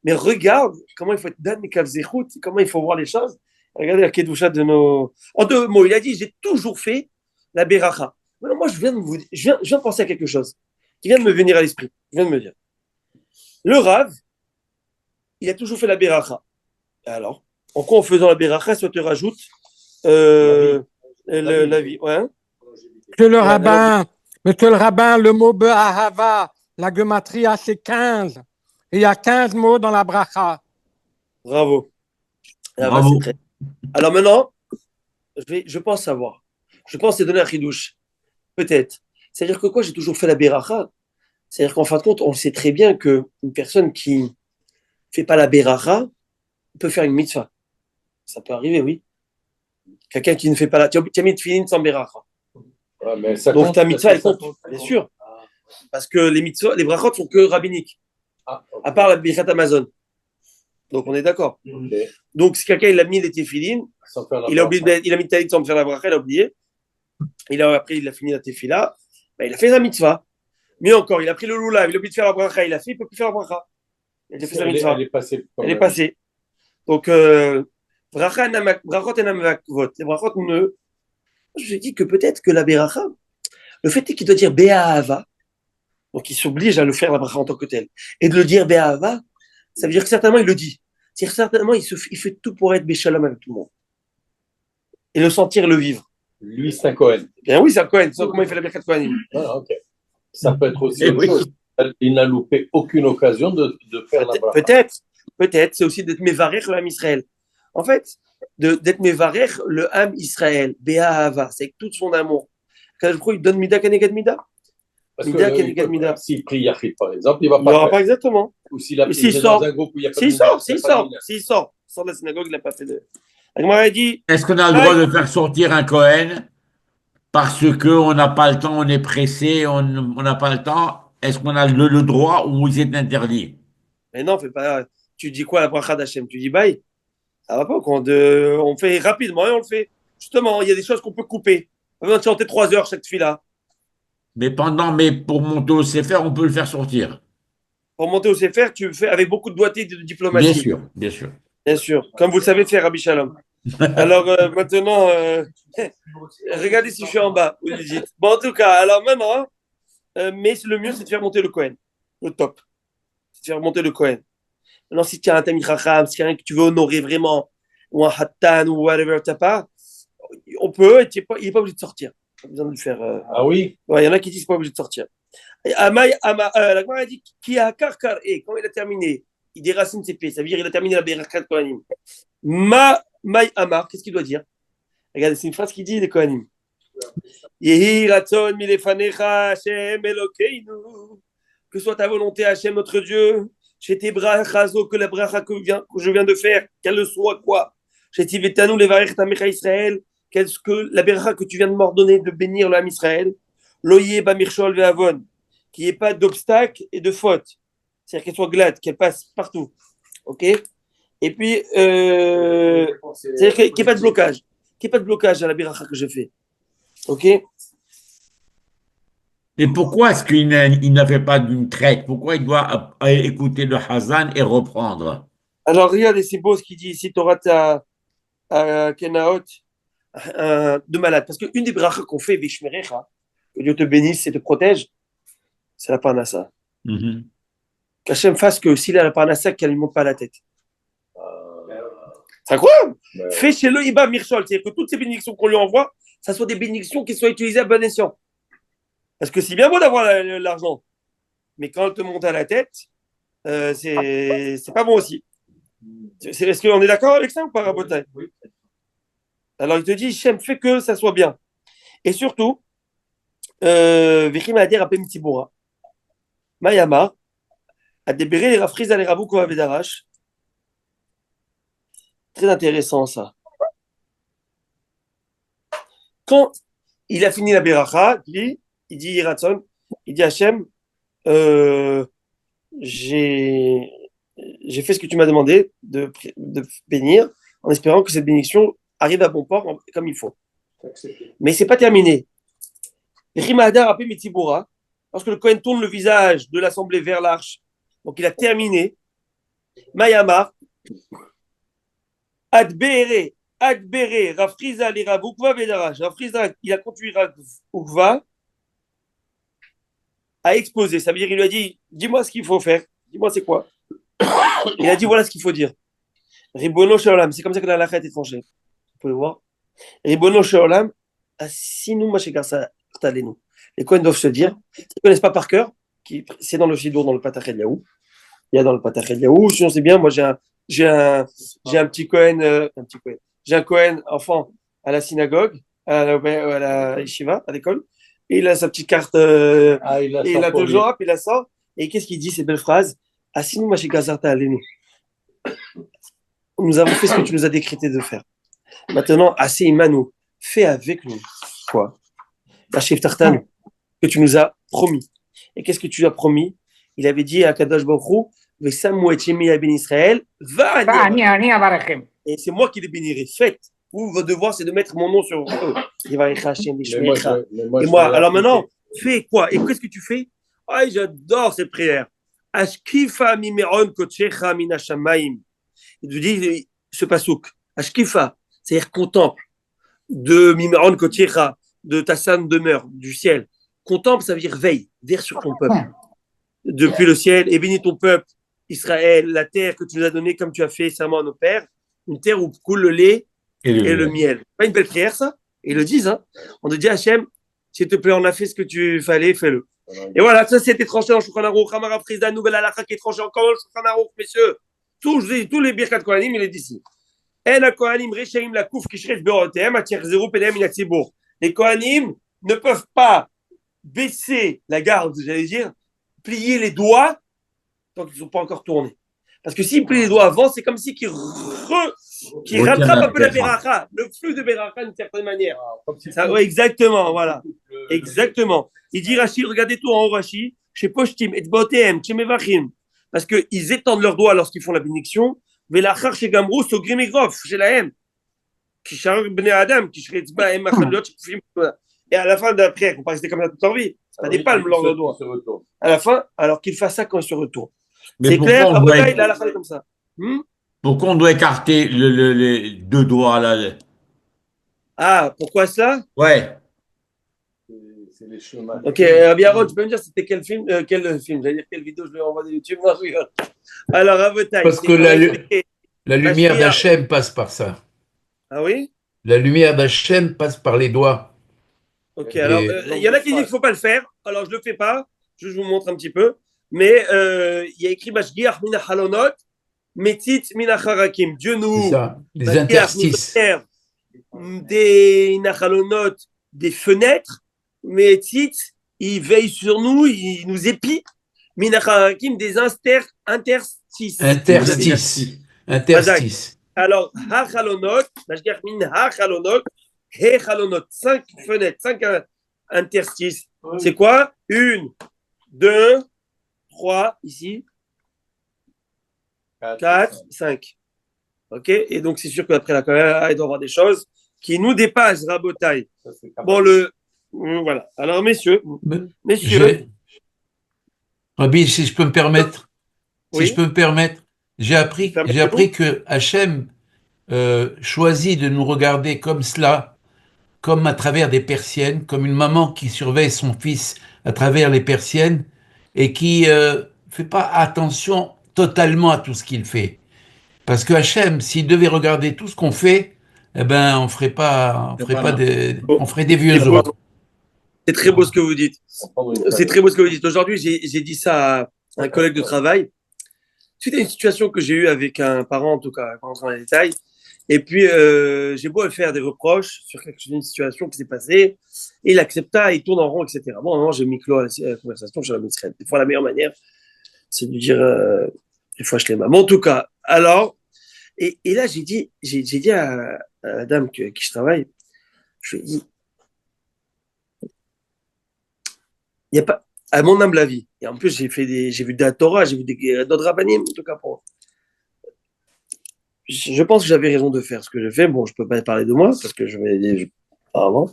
regarde comment il faut être Dan Mekav Zechut, comment il faut voir les choses. Regardez la Kedusha de nos. En 2 mots, il a dit j'ai toujours fait la Beracha. Maintenant, moi, je viens de penser à quelque chose qui vient de me venir à l'esprit. Je viens de me dire. Le Rav, il a toujours fait la Beracha. Alors, en quoi en faisant la Beracha, ça te rajoute la vie. Ouais. Monsieur le rabbin, le mot Be'ahava, la gematria, c'est 15. Et il y a 15 mots dans la bracha. Bravo. Bravo. Alors maintenant, je pense savoir. Je pense c'est donner un chidouche. Peut-être. C'est-à-dire que quoi, j'ai toujours fait la Beracha. C'est-à-dire qu'en fin de compte, on sait très bien qu'une personne qui ne fait pas la Beracha peut faire une mitzvah. Ça peut arriver, oui. Quelqu'un qui ne fait pas la... Tu as mis de filin sans Beracha. Ouais, mais ça donc compte, ta mitzvah, elle compte, bien sûr. Parce que les brachot sont que rabbiniques. À part la Birkat Amazon. Donc on est d'accord. Okay. Donc si quelqu'un il a mis les téfilines, il a mis le talit sans faire la bracha, il a oublié. Après il a fini la téfila, il a fait sa mitzvah. Mieux encore, il a pris le lulav, il a oublié de faire la bracha, il a fait, il peut plus faire la bracha. Il a fait sa mitzvah. Elle est passée. Donc brachot enamvakvot. Les brachot ne. Je me dis que peut-être que la beracha, le fait est qu'il doit dire be'ahava, donc il s'oblige à le faire la bracha en tant que tel, et de le dire be'ahava, ça veut dire que certainement il le dit. C'est-à-dire certainement il fait tout pour être béchalom avec tout le monde. Et le sentir et le vivre. Lui, c'est un Cohen. Bien oui, c'est un Cohen. C'est comment il fait la Birkat Kohanim. Ah, ok. Ça peut être aussi autre chose. Il n'a loupé aucune occasion de faire la bracha. Peut-être. C'est aussi d'être mévarech le Ham Israël. En fait, d'être mévarech le Ham Israël. Be'ahava. C'est avec tout son amour. Quand je crois il donne mida keneged mida. Parce que s'il prie Yachid, par exemple, il ne va pas. Il n'aura pas exactement. Ou s'il a pris dans un groupe où il n'y a pas de s'il sort de la synagogue, il n'a pas fait de. Agmara dit. Est-ce qu'on a le droit de faire sortir un Cohen parce qu'on n'a pas le temps, on est pressé, on n'a pas le temps? Est-ce qu'on a le droit ou c'est interdit? Mais non, fais pas. tu dis quoi la bracha d'Hachem? Tu dis bye. Ça va pas, on fait rapidement et on le fait. Justement, il y a des choses qu'on peut couper. Pas besoin de chanter 3 heures chaque fila. Mais pour monter au Sefer, on peut le faire sortir. Pour monter au CFR, tu le fais avec beaucoup de doigté et de Bien diplomatie. sûr, bien sûr. Bien sûr. Comme vous le savez faire, Rabbi Shalom. Alors maintenant, regardez si je suis en bas. Vous le dites. Bon, en tout cas, alors maintenant, mais le mieux, c'est de faire monter le Kohen. Le top. C'est de faire monter le Kohen. Maintenant, si tu as un Tamid Chacham, si tu as un que tu veux honorer vraiment, ou un Hattan, ou whatever, tu n'as pas, on peut, il n'est pas obligé de sortir. Pas besoin de le faire. Ah oui? Ouais, il y en a qui disent qu'il n'est pas obligé de sortir. La Gemara a dit qui a karkar et quand il a terminé, il déracine ses pieds, ça veut dire il a terminé la Berakat Kohanim. Maï Amar, qu'est-ce qu'il doit dire? Regardez, c'est une phrase qu'il dit les Kohanim. Yehi ratzon milefanecha Hashem Elokeinu. Que soit ta volonté, Hashem, notre Dieu. Chez tes brachazo, que la bracha que je viens de faire, qu'elle le soit quoi? Chez Tivetanu levarech tamecha Israël, qu'est-ce que la bracha que tu viens de m'ordonner de bénir le Ham Israël? Loye bamirchol ve'avon. Qu'il n'y ait pas d'obstacle et de faute. C'est-à-dire qu'elle soit glade, qu'elle passe partout. OK? Et puis, c'est-à-dire qu'il n'y ait pas de blocage. Qu'il n'y ait pas de blocage à la biracha que je fais. OK? Et pourquoi est-ce qu'il n'a fait pas d'une traite? Pourquoi il doit écouter le Hazan et reprendre? Alors, regarde, c'est beau ce qu'il dit ici, Torah à Kenaot, de malade. Parce qu'une des birachas qu'on fait, Vishmerecha, que Dieu te bénisse et te protège, c'est la parnassa. Qu'Hachem fasse que s'il a la parnassa, qu'elle ne monte pas à la tête. C'est incroyable. Fais chez le Iba Mirchol, c'est-à-dire que toutes ces bénédictions qu'on lui envoie, ça soit des bénédictions qui soient utilisées à bon escient. Parce que c'est bien beau d'avoir l'argent, mais quand elle te monte à la tête, c'est pas bon aussi. Est-ce qu'on est d'accord avec ça ou pas, Rabotai? Oui. Alors il te dit, Hachem, fais que ça soit bien. Et surtout, Vechim Ader a Pemtibura. Mayama a débéré les rafrises à les rabou Kovavedarash. Très intéressant ça. Quand il a fini la beracha, il dit Yiratson, il dit Hachem, j'ai fait ce que tu m'as demandé de bénir, en espérant que cette bénédiction arrive à bon port comme il faut. Mais c'est pas terminé. Lorsque le Kohen tourne le visage de l'assemblée vers l'arche, donc il a terminé. Mayama, Adbere, Rafriza, les Raboukva, Vedarash. Rafriza, il a conduit Raboukva à exposer. Ça veut dire, il lui a dit, dis-moi ce qu'il faut faire. Dis-moi c'est quoi. Il a dit, voilà ce qu'il faut dire. Ribono Shaolam, c'est comme ça que la halakha est tranchée. Vous pouvez voir. Ribono Shaolam, Asinu Mashekarsa Talenu. Les Kohen doivent se dire, ils ne connaissent pas par cœur, c'est dans le Shidour, dans le Patach Eliaou. Il y a dans le Patach Eliaou, sinon c'est bien, moi j'ai un petit Kohen, j'ai un Kohen enfant à la synagogue, à la yeshiva, à l'école, et il a sa petite carte, et il a toujours, puis il la sort, et qu'est-ce qu'il dit, ces belles phrases? Asinu Mashekarsa Alenu. Nous avons fait ce que tu nous as décrété de faire. Maintenant, assez Imanu, fais avec nous. Quoi? Tachif Tartan, que tu nous as promis. Et qu'est-ce que tu as promis? Il avait dit à Kadosh Baruch Hu, Vesamu et Shemi à Ben Israël, va et c'est moi qui les bénirai. Faites. Vous, votre devoir, c'est de mettre mon nom sur eux. Et moi, alors maintenant, fais quoi? Et qu'est-ce que tu fais? Ah, j'adore cette prière. Ashkifa mimeron kochecha minashamaim. Il nous dit ce pasouk. Ashkifa, c'est-à-dire contemple de mimeron kochecha, de ta sainte demeure, du ciel. Contemple, ça veut dire veille, vers sur ton peuple. Depuis le ciel, et bénis ton peuple, Israël, la terre que tu nous as donnée, comme tu as fait serment à nos pères, une terre où coule le lait et le miel. Pas une belle prière, ça? Et ils le disent, hein. On te dit, Hachem, s'il te plaît, on a fait ce que tu fallait, fais-le. Et voilà, ça c'était tranché dans le Shulchan Aruch, Hamara Frisda, nouvelle halakha qui est tranchée encore dans le Shulchan Aruch, messieurs. Tous les Birkat Kohanim, il est d'ici. En Kohanim, Rechaim, la Kouf, Kishret, Beorotem, Atier Zéro, Pelem, Inatsibour. Les Kohanim ne peuvent pas baisser la garde, j'allais dire, plier les doigts tant qu'ils ne sont pas encore tournés. Parce que s'ils plient les doigts avant, c'est comme si qu'ils rattrapent un peu la beracha, le flux de beracha d'une certaine manière. Ça, ouais, exactement, voilà. Exactement. Il dit Rashi, regardez tout en haut Rashi, chez Poshtim, et Botem, chez Mevachim, parce qu'ils étendent leurs doigts lorsqu'ils font la bénédiction. Velachar chez Gamrou, Sogrim et Grof, chez la M. Qui charge Bnei Adam, qui charge Tzba et Machalot, et à la fin de la prière, on pas rester comme ça toute leur vie. C'est pas des palmes lors de doigts. À la fin, alors qu'ils fassent ça quand ils se retournent. C'est clair, Aboda, il a la fin comme ça. Pourquoi on doit écarter les deux doigts là? Ah, pourquoi ça? Ouais. C'est les chemins. Ok, Biarro, tu peux me dire c'était quel film? J'allais dire quelle vidéo je lui envoie de YouTube? Non, je rigole. Alors, Aboda, Parce que la lumière d'Hachem passe par ça. Ah oui? La lumière d'Hachem passe par les doigts. Ok, alors, il y en a qui disent qu'il ne faut pas le faire. Alors, je ne le fais pas. Je vous montre un petit peu. Mais il y a écrit Mashgiach mina halonot, metit mina harakim. Dieu nous. C'est ça, les interstices. Des nachalonot, des fenêtres. Metit, il veille sur nous, il nous épie. Mina harakim, des interstices. Interstices. Alors, ha-chalonot, Mashgiach min ha-chalonot, he-chalonot, 5 fenêtres, 5 interstices. C'est quoi? 1, 2, 3, ici, 4, 5. Ok? Et donc, c'est sûr qu'après la caméra, il doit y avoir des choses qui nous dépassent, Rabotaille. Bon, voilà. Alors, messieurs. Rabbi, si je peux me permettre, Oui. j'ai appris que Hachem choisit de nous regarder comme cela, comme à travers des persiennes, comme une maman qui surveille son fils à travers les persiennes et qui fait pas attention totalement à tout ce qu'il fait. Parce que Hachem, s'il devait regarder tout ce qu'on fait, eh ben, on ferait des vieux os. C'est très beau ce que vous dites. C'est très beau ce que vous dites. Aujourd'hui, j'ai dit ça à un collègue de travail. C'était une situation que j'ai eue avec un parent, en tout cas, pas rentrer dans les détails. Et puis, j'ai beau faire des reproches sur une situation qui s'est passée. Et il accepta, il tourne en rond, etc. Bon, à un moment, j'ai mis clos à la conversation, je la mettrai. Des fois, la meilleure manière, c'est de lui dire, des fois, je l'aime. Mais en tout cas, alors, et là, j'ai dit à la dame qui je travaille, je lui ai dit, il n'y a pas, à mon humble avis, et en plus, j'ai vu de la Torah, j'ai vu d'autres rabbinim, en tout cas pour. Je pense que j'avais raison de faire ce que j'ai fait. Bon, je peux pas parler de moi parce que apparemment.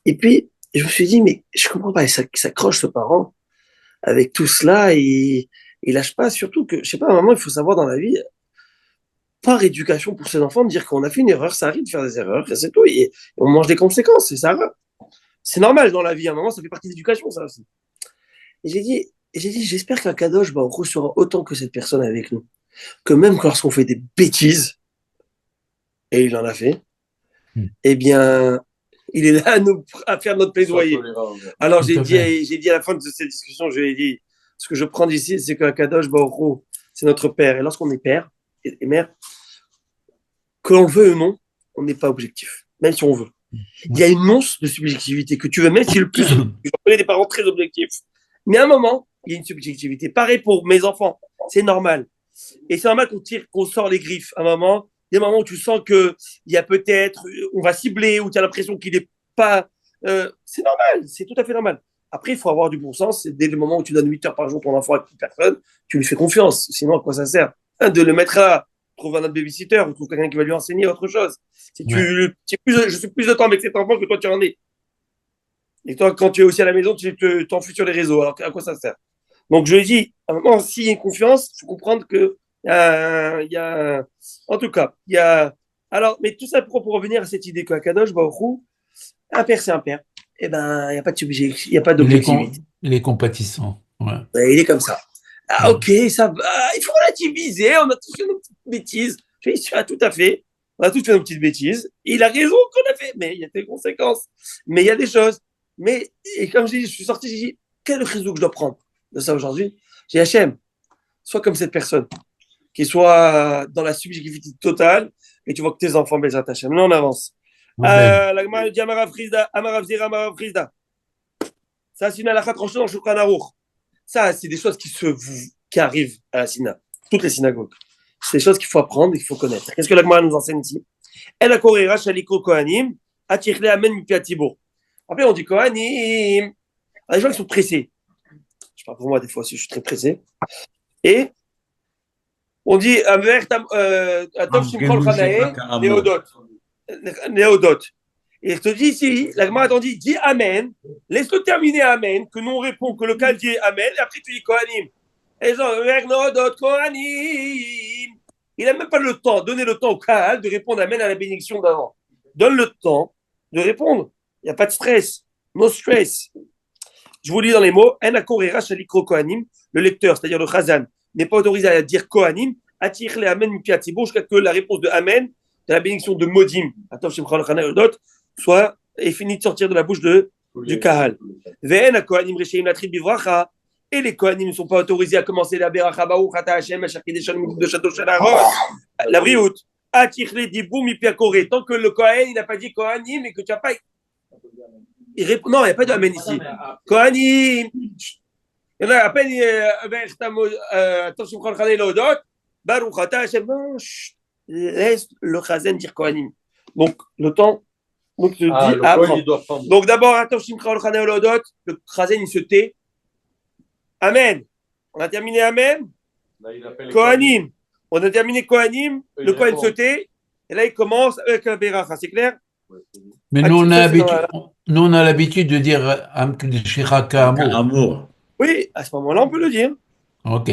Et puis, je me suis dit, mais je comprends pas, il s'accroche ce parent avec tout cela et il lâche pas. Surtout que, je sais pas, à un moment, il faut savoir dans la vie, par éducation pour ses enfants, de dire qu'on a fait une erreur, ça arrive de faire des erreurs, et c'est tout. Et on mange des conséquences, c'est ça. C'est normal dans la vie, à un moment, ça fait partie de l'éducation, ça aussi. Et j'ai dit, j'espère qu'un Kadosh, on reçoit autant que cette personne avec nous. Que même lorsqu'on fait des bêtises, et il en a fait, eh bien, il est là à faire notre plaidoyer. Alors, j'ai dit à la fin de cette discussion, je lui ai dit, ce que je prends d'ici, c'est qu'un Kadosh Baruch Hu, c'est notre père. Et lorsqu'on est père et mère, que l'on le veut ou non, on n'est pas objectif, même si on veut. Il y a une once de subjectivité que tu veux mettre, c'est le plus. Je connais des parents très objectifs. Mais à un moment, il y a une subjectivité. Pareil pour mes enfants, c'est normal. Et c'est normal qu'on sort les griffes à un moment, des moments où tu sens qu'il y a peut-être, on va cibler, où tu as l'impression qu'il n'est pas. C'est normal, c'est tout à fait normal. Après, il faut avoir du bon sens. Dès le moment où tu donnes 8 heures par jour ton enfant à une personne, tu lui fais confiance. Sinon, à quoi ça sert? De le mettre là, trouve un autre babysitter, ou trouve quelqu'un qui va lui enseigner autre chose. Je suis plus de temps avec cet enfant que toi tu en es. Et toi, quand tu es aussi à la maison, tu t'enfuis sur les réseaux. Alors, à quoi ça sert? Donc, je lui ai dit, à un moment, s'il y a une confiance, il faut comprendre que en tout cas, il y a. Alors, mais tout ça pour revenir à cette idée qu'à Kadosh Baruch Hu, un père, c'est un père. Eh ben, il n'y a pas de subjectivité, il n'y a pas d'objectivité. Il est compatissant. Ouais. Il est comme ça. Ah, ok, ça va. Il faut relativiser. On a tous fait nos petites bêtises. Je dis, tout à fait. On a tous fait nos petites bêtises. Il a raison qu'on a fait, mais il y a des conséquences. Mais il y a des choses. Mais, et comme je dis, je suis sorti, j'ai dit, quel réseau que je dois prendre de ça aujourd'hui? J'ai Hachem, sois comme cette personne, qui soit dans la subjectivité totale, et tu vois que tes enfants baissent à Hachem. Là, on avance. La Gemara dit Amarav Frisda. Ça, c'est une halakha tranchée dans le Shulchan Aruch. Ça, c'est des choses qui arrivent à la Sina, toutes les synagogues. C'est des choses qu'il faut apprendre et qu'il faut connaître. Qu'est-ce que la Gemara nous enseigne ici? Elle a korera shaliko kohanim, atirle amen mipiatibo. Après, on dit kohanim. Les gens qui sont pressés. Je parle pour moi des fois si je suis très pressé. Et on dit Atov Shimchol Chanae, Néodot. Et je te dis ici, la Gemara t'en dit Amen, laisse-le terminer Amen, que nous on répond que le Kahal dit Amen, et après tu dis Kohanim. Et genre, Néodot, Kohanim. Il n'a même pas le temps, donner le temps au Kahal de répondre Amen à la bénédiction d'avant. Donne le temps de répondre. Il n'y a pas de stress. No stress. Je vous lis dans les mots. En akorera shalikro Kohanim. Le lecteur, c'est-à-dire le Chazan, n'est pas autorisé à dire Kohanim. Attire les Amen mi piatibo jusqu'à que la réponse de Amen, de la bénédiction de Modim, Atov Shimchol Chanae, soit est fini de sortir de la bouche du Kahal. Ve'en akohanim resheim latrid bivracha. Et les Kohanim ne sont pas autorisés à commencer la beracha baruch ata Hashem asher kideshanu mikvot de château shel Aaron. La briout. Attire les dibou mi piakore. Tant que le Kohen il n'a pas dit Kohanim et que tu n'as pas. Il répond, non, il n'y a pas de Amen ici. Kohanim. Il y en a à peine, attention, Baruch Ata Hashem. Non, laisse le Chazen dire Kohanim. Donc, le temps, donc, je dis, apprends. Donc, d'abord, attention, le Chazen, il se tait. Amen. On a terminé Amen. Kohanim. On a terminé Kohanim. Le Kohen se tait. Et là, il commence avec la Beracha. C'est clair? Mais nous, on a l'habitude de dire Amour. Oui, à ce moment-là, on peut le dire. Ok.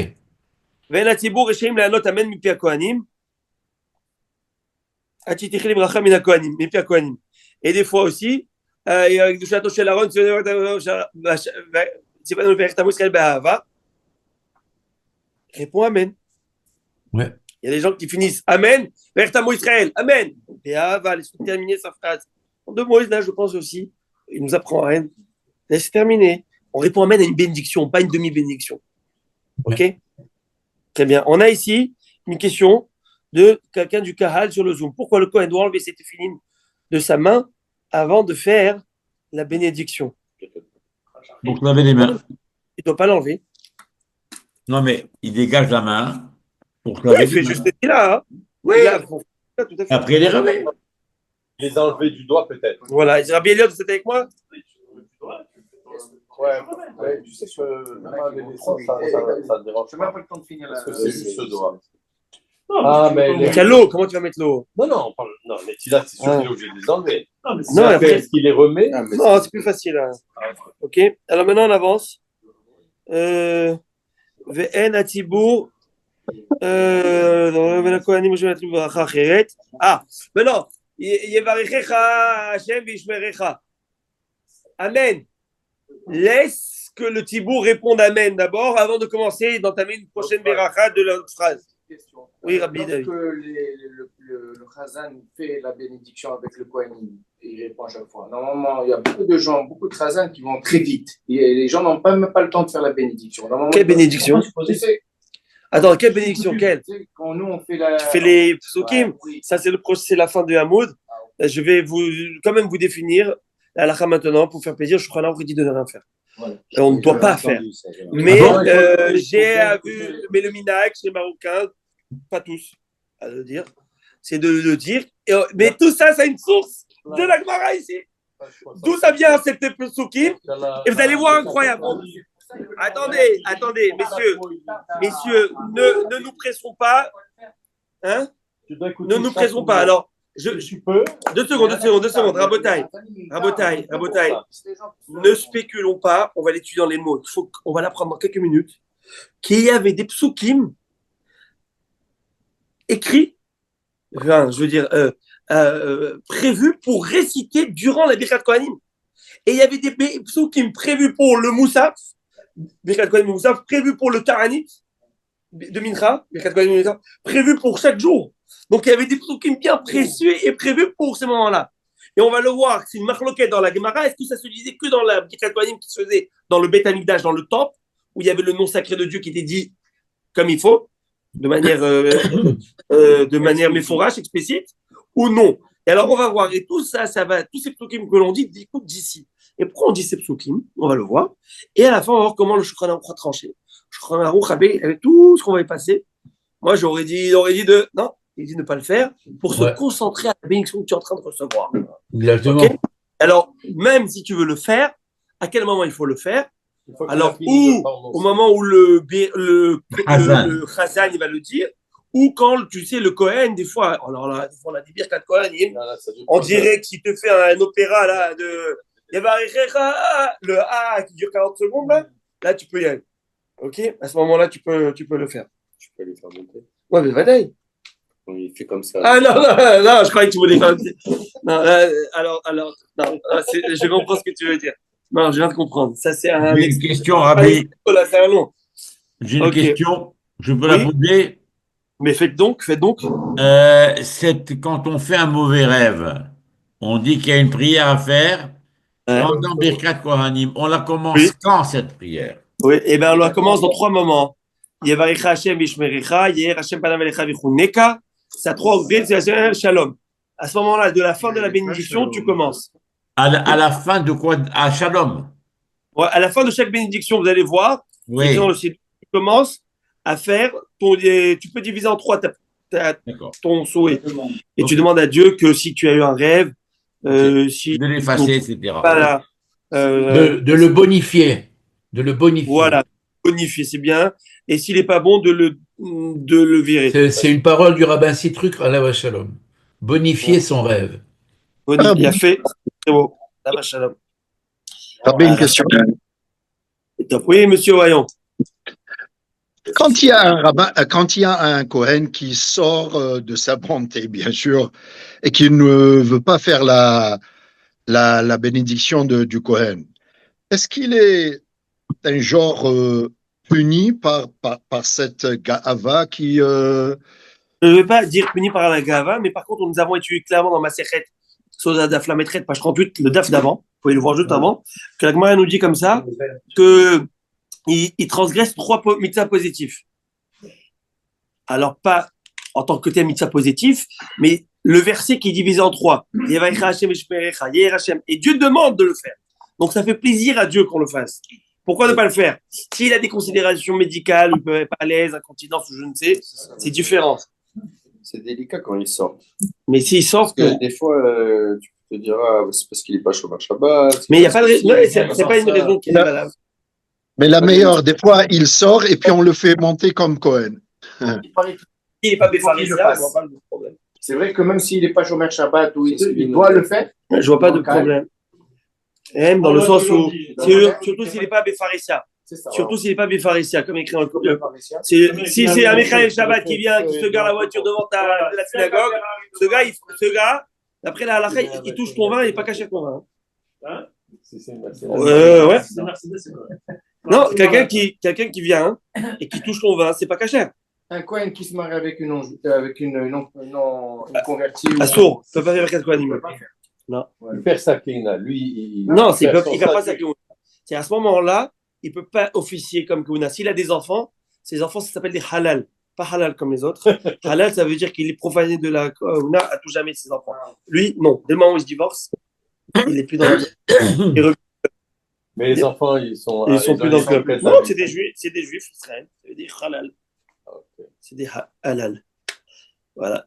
Et des fois aussi, avec du château chez Aaron, réponds Amen. Ouais. Il y a des gens qui finissent Amen, Vertamo Israël, Amen. Et laisse terminer sa phrase. En deux mots, là, je pense aussi, il nous apprend à rien. Laisse terminer. On répond Amen à une bénédiction, pas une demi-bénédiction. Ok? Très bien. On a ici une question de quelqu'un du Kahal sur le Zoom. Pourquoi le Kohen doit enlever cette filine de sa main avant de faire la bénédiction? Donc, laver les mains. Il ne doit pas l'enlever. Non, mais il dégage la main pour laver. Il fait juste là. Hein. Oui. Là, tout à fait. Après, il les remet. Les enlever du doigt, peut-être. Voilà. Rabbi Elliot, vous êtes avec moi? Ouais, tu sais que ça dérange. Je n'ai même pas le temps de finir parce que c'est juste ce doigt. Ah, mais l'eau, comment tu vas mettre l'eau? Non, mais là, c'est sûr qu'il est obligé de les enlever. Non, après, est-ce qu'il les remet? Non, c'est plus facile. Hein. Ok, alors maintenant on avance. VN Atibou. Ah, maintenant, Yevarechecha Hashem Vishmerecha. Amen. Laisse que le Tibour réponde Amen d'abord avant de commencer d'entamer une prochaine beracha de l'autre phrase. Question. Oui, Rabbi David. Le Chazan fait la bénédiction avec le Kohanim, il répond à chaque fois. Normalement, il y a beaucoup de gens, beaucoup de Chazan qui vont très vite. Et les gens n'ont même pas le temps de faire la bénédiction. Quelle bénédiction? Attends, quelle bénédiction? Quelle? Quand nous, on fait la... Tu fais les psukim. Oui. Ça, c'est la fin du Hamoud. Je vais quand même vous définir la halakha maintenant pour faire plaisir. Je crois là, on dit de ne rien faire. Voilà. On ne doit pas faire. Mais j'ai vu, mais le minag chez les Marocains, pas tous, à le dire, c'est de le dire. Mais tout ça, c'est une source de la Gemara ici. D'où ça vient cette psukim? Et vous allez voir incroyable. Attendez, messieurs, ne nous pressons pas. Hein? Ne nous pressons pas. Alors, deux secondes. Rabotaille. Ne spéculons pas. On va l'étudier dans les mots. On va l'apprendre dans quelques minutes. Qu'il y avait des psukim écrits, prévus pour réciter durant la Birkat Kohanim. Et il y avait des psukim prévus pour le Moussaf, Birkat Kohanim Moussaf, prévus pour le Taranit de Mincha, Birkat Kohanim Moussaf, prévus pour chaque jour. Donc il y avait des psukim bien précieux et prévus pour ces moments-là. Et on va le voir, c'est une marloquette dans la Gemara. Est-ce que ça se disait que dans la Birkat Kohanim qui se faisait dans le Beth Amikdash, dans le temple, où il y avait le nom sacré de Dieu qui était dit comme il faut, de manière méphorage, explicite, ou non? Et alors on va voir, et tout ça va, tous ces psukim que l'on dit, écoute d'ici. Et pourquoi on dit ces psukim? On va le voir. Et à la fin, on va voir comment le Shulchan Aruch a tranché. Shulchan Aruch avec tout ce qu'on va y passer. Moi, il aurait dit de ne pas le faire pour se concentrer à la bénédiction que tu es en train de recevoir. Exactement. Okay? Alors, même si tu veux le faire, à quel moment il faut le faire? Alors, ou au moment où le Chazan, il va le dire, ou quand, tu sais, le Kohen, des fois, alors là, des fois, on a des Birkat Kohen, on dirait qu'il te fait un opéra, là, de le A qui dure 40 secondes, là, tu peux y aller. Ok? À ce moment-là, tu peux le faire. Tu peux les faire monter. Ouais, mais Vadaï. Il fait comme ça. Ah non, je croyais que tu voulais faire. Non, alors, non, je comprends ce que tu veux dire. Non, je viens de comprendre. Ça, c'est un. J'ai une question, Rabbi. Là, c'est un long. J'ai une question. Je peux la poser? Mais faites donc. Quand on fait un mauvais rêve, on dit qu'il y a une prière à faire pendant Birkat Kohanim. On la commence quand, cette prière? Oui, et bien on la commence dans 3 moments. Yevarecha Hashem Vishmericha, Yeher Hashem Panav Elecha Vichuneka. C'est à 3 reprises, c'est Shalom. À ce moment-là, de la fin de la bénédiction, tu commences. À la fin de quoi? À Shalom. Ouais, à la fin de chaque bénédiction, vous allez voir, tu commences à faire tu peux diviser en 3 ton souhait. Et tu demandes à Dieu que si tu as eu un rêve, de l'effacer, etc. Voilà, de le bonifier. De le bonifier. Voilà, bonifier, c'est bien. Et s'il n'est pas bon, de le virer. C'est une parole du rabbin Sitruk, alav shalom. Bonifier son rêve. Il a fait, c'est beau. Alav shalom. Une question. Oui, monsieur Vaillant. Quand il y a un rabbin, quand il y a un Kohen qui sort de sa bonté, bien sûr, et qui ne veut pas faire la bénédiction du Kohen, est-ce qu'il est un genre puni par cette Gaava qui... Je ne vais pas dire puni par la Gaava, mais par contre, nous avons étudié clairement dans ma Masechet, Soda Daf Lametret, page 38, le Daf d'avant, vous pouvez le voir juste avant, que la Gemara nous dit comme ça, qu'il transgresse 3 mitzvahs positifs. Alors, pas en tant que tel mitzvah positif, mais le verset qui est divisé en 3. Et Dieu demande de le faire. Donc, ça fait plaisir à Dieu qu'on le fasse. Pourquoi ne pas le faire? S'il a des considérations médicales, il peut être pas à l'aise, incontinence ou je ne sais, c'est différent. C'est délicat quand il sort. Mais s'il sort, des fois, tu peux te dire, c'est parce qu'il n'est pas chômage Shabbat. Mais il n'y a pas de raison. C'est pas une raison qui est valable. Mais la meilleure, des fois, il sort et puis on le fait monter comme Cohen. Il n'est pas béfarisien, je vois pas le problème. C'est vrai que même s'il n'est pas chômeur Shabbat, il doit le faire. Je vois pas de problème. Même dans le sens où, surtout s'il n'est pas béfarisien. Surtout s'il n'est pas béfarisien, comme écrit dans le copieur. Si c'est un Michael Shabbat qui vient, qui se gare la voiture devant la synagogue, ce gars, d'après la halakha, il touche ton vin, il n'est pas caché ton vin. Ouais. Non, quelqu'un qui vient et qui touche ton vin, c'est pas caché. Un Kohen qui se marie avec une convertie. Un sourd, ne peut pas faire 4 Kohanim. Non. Le père Sakina, lui, non, il ne peut pas Sakina. C'est à ce moment-là, il ne peut pas officier comme Kouna. S'il a des enfants, ses enfants, ça s'appelle des halal. Pas halal comme les autres. Halal, ça veut dire qu'il est profané de la Kouna à tout jamais ses enfants. Lui, non. Dès le moment où il se divorce, il n'est plus dans le club. Mais les enfants, ils sont plus dans le club. Non, c'est des juifs Israël. C'est des halal. C'est des halal. Voilà.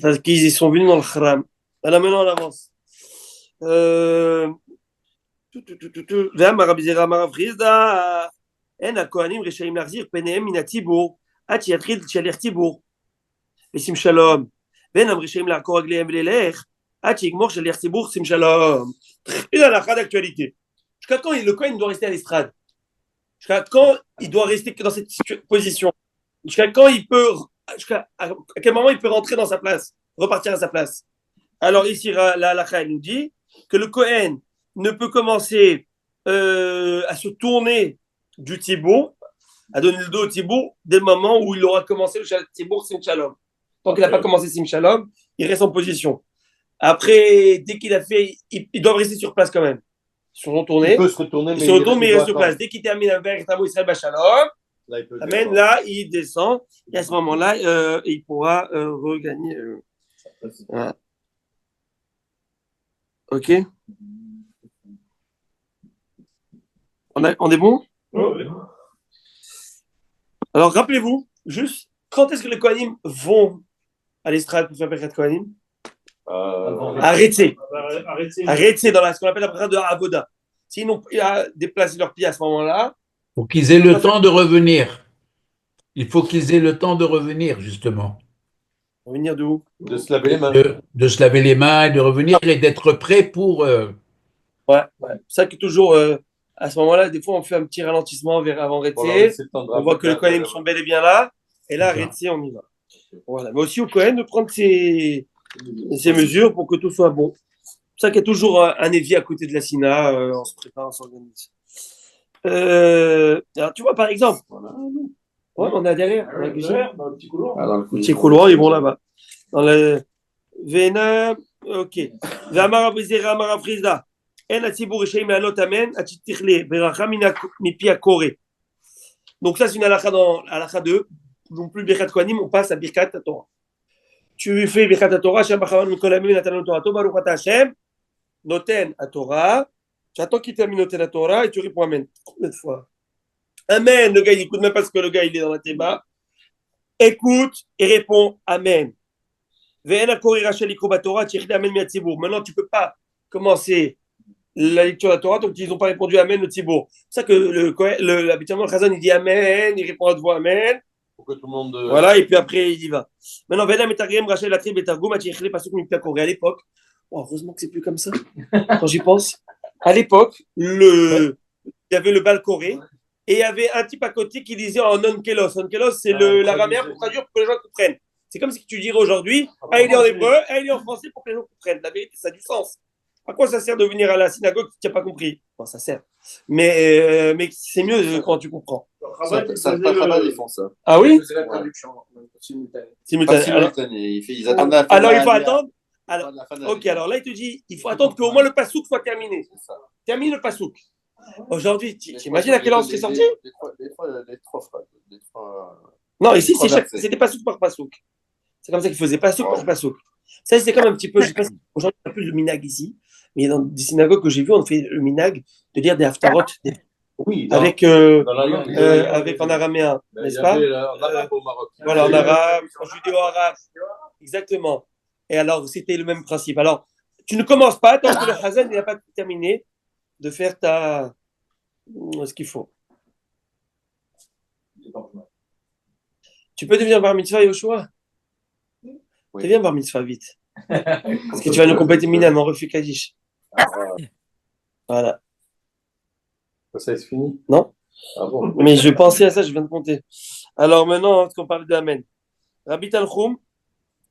Parce qu'ils sont venus dans le haram. Alors maintenant, on avance. Rabbi Zera Amar Frizda, en הכהנים רשאים להחזיר פניהם מן הציבור עד שיתחיל שליח ציבור ושים שלום, ואינם רשאים לעקור רגליהם וללך עד שיגמור שליח ציבור שים שלום. Une halakha d'actualité. Jusqu'à quand le Kohen doit rester à l'estrade? Jusqu'à quand il doit rester dans cette position? Jusqu'à quand à quel moment il peut rentrer dans sa place, repartir à sa place? Alors ici, la halakha nous dit que le Kohen ne peut commencer à se tourner du Tibour, à donner le dos au Tibour, dès le moment où il aura commencé le Tibour Sim Shalom. Tant qu'il n'a pas commencé Sim Shalom, il reste en position. Après, dès qu'il a fait, ils doivent rester sur place quand même. Ils se sont retournés. Il peut se retourner, mais il reste sur place. Dès qu'il termine avec Tamo Israël Bachalom, là, il descend. Et à ce moment-là, il pourra regagner. Voilà. Ok. On est bon? Oui. Alors, rappelez-vous, juste, quand est-ce que les Kohanim vont à l'estrade pour faire Birkat Kohanim? Arrêtez dans ce qu'on appelle la prière de Avoda. S'ils n'ont pas déplacé leurs pieds à ce moment-là, Pour qu'ils aient le temps de revenir. Il faut qu'ils aient le temps de revenir, justement. Revenir de où? De se laver les mains. De se laver les mains, de revenir et d'être prêt pour. Ouais. C'est ça qui est toujours, à ce moment-là, des fois, on fait un petit ralentissement avant Retsé. On voit que les Kohanim sont bel et bien là. Et là, Retsé, on y va. Voilà. Mais aussi au Kohen de prendre ses mesures pour que tout soit bon. C'est ça qu'il y a toujours un évier à côté de la Sina. On se prépare, on s'organise. Alors, tu vois, par exemple, on a derrière, Dans le petit couloir. le petit couloir, ils vont là-bas. Dans le Vena, ok. Zamara Brizera, Amara Frizda. En Atzibur Reshaim Me'alot Amen, Achitichle, Beracha Mipi Akore. Donc, ça, c'est une halakha dans halakha 2. Non plus Birkat Kohanim, on passe à Birkat Torah. Tu fais Birkat Torah, Shem Bachavan Mikol Amin, Natan Torah, Baruch Ata Hashem, Noten à Torah. Tu attends qu'il termine Noten à Torah et tu réponds Amen. Combien de fois? Amen. Le gars, il écoute même pas ce que le gars, il est dans la théba. Écoute et réponds Amen. Maintenant, tu peux pas commencer la lecture de la Torah, donc ils n'ont pas répondu Amen le Tzibour. C'est ça que habituellement, le Chazan, il dit Amen, il répond à deux Amen. Pour que tout le monde. Voilà, et puis après, il y va. Maintenant, Vedam et Targem, Rachel, la tribu et Targum, Atchirchle, Pasuk, Mipia, Corée. À l'époque, heureusement que c'est plus comme ça, quand j'y pense. À l'époque, il y avait le bal Corée, et il y avait un type à côté qui disait en non-kelos. Non-kelos, c'est l'araméen pour traduire pour que les gens comprennent. C'est comme si tu dirais aujourd'hui, il est en hébreu, il est en français pour que les gens comprennent. La vérité, ça a du sens. À quoi ça sert de venir à la synagogue si tu n'as pas compris? Bon, ça sert. Mais c'est mieux quand tu comprends. Ils font ça. Ah oui? C'est la traduction simultanée. Pas simultané. Ils attendent la fin. Alors, il faut attendre. Alors, ok, alors là, il te dit, il faut attendre qu'au moins le pasouk soit terminé. Termine le pasouk. Aujourd'hui, t'imagines à quelle heure c'est sorti? Les trois phrases. Non, ici, c'était pasouk par pasouk. C'est comme ça qu'ils faisaient pasouk par pasouk. Ça, c'est comme un petit peu, je sais pas si aujourd'hui, il y a plus de minag ici, mais dans des synagogues que j'ai vues, on fait le minag de lire des haftarot. Oui, avec en araméen, n'est-ce pas? En arabe au Maroc. Voilà, en arabe, en judéo-arabe. Exactement. Et alors, c'était le même principe. Alors, tu ne commences pas tant que le Hazan n'a pas terminé de faire ce qu'il faut. Tu peux devenir bar mitzvah, Yoshua? Oui. Deviens bar mitzvah vite. Parce que tu vas nous compléter Minan, mon refus Kaddish. Voilà. Ça, c'est fini? Non? Ah bon? Mais je pensais à ça, je viens de compter. Alors maintenant, parce qu'on parle d'Amen. Rabbi Talchoum.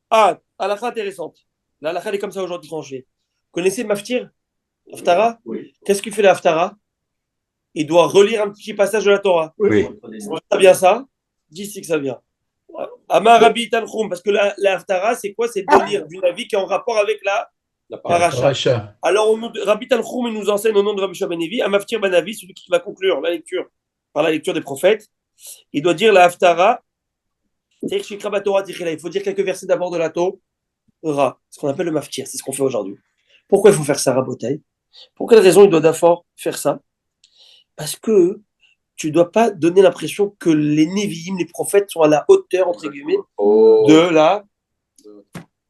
Ah, halakha intéressante. La halakha, elle est comme ça aujourd'hui tranchée. Vous connaissez Maftir? Haftara? Oui. Qu'est-ce qu'il fait la Haftara? Il doit relire un petit passage de la Torah. Oui. Ça vient ça? D'ici que ça vient. Amar Rabbi Talchoum, parce que la Haftara, c'est quoi? C'est de lire d'une avis qui est en rapport avec la paracha. Alors, Rabbi Talchoum, il nous enseigne au nom de Rabbi Shua ben Levi, à Maftir ben Avi, celui qui va conclure la lecture par la lecture des prophètes. Il doit dire la Haftara. Il faut dire quelques versets d'abord de la Torah, ce qu'on appelle le Maftir, c'est ce qu'on fait aujourd'hui. Pourquoi il faut faire ça, Rabotai? Pour quelle raison il doit d'abord faire ça? Parce que tu ne dois pas donner l'impression que les Nevi'im, les prophètes, sont à la hauteur, entre guillemets, de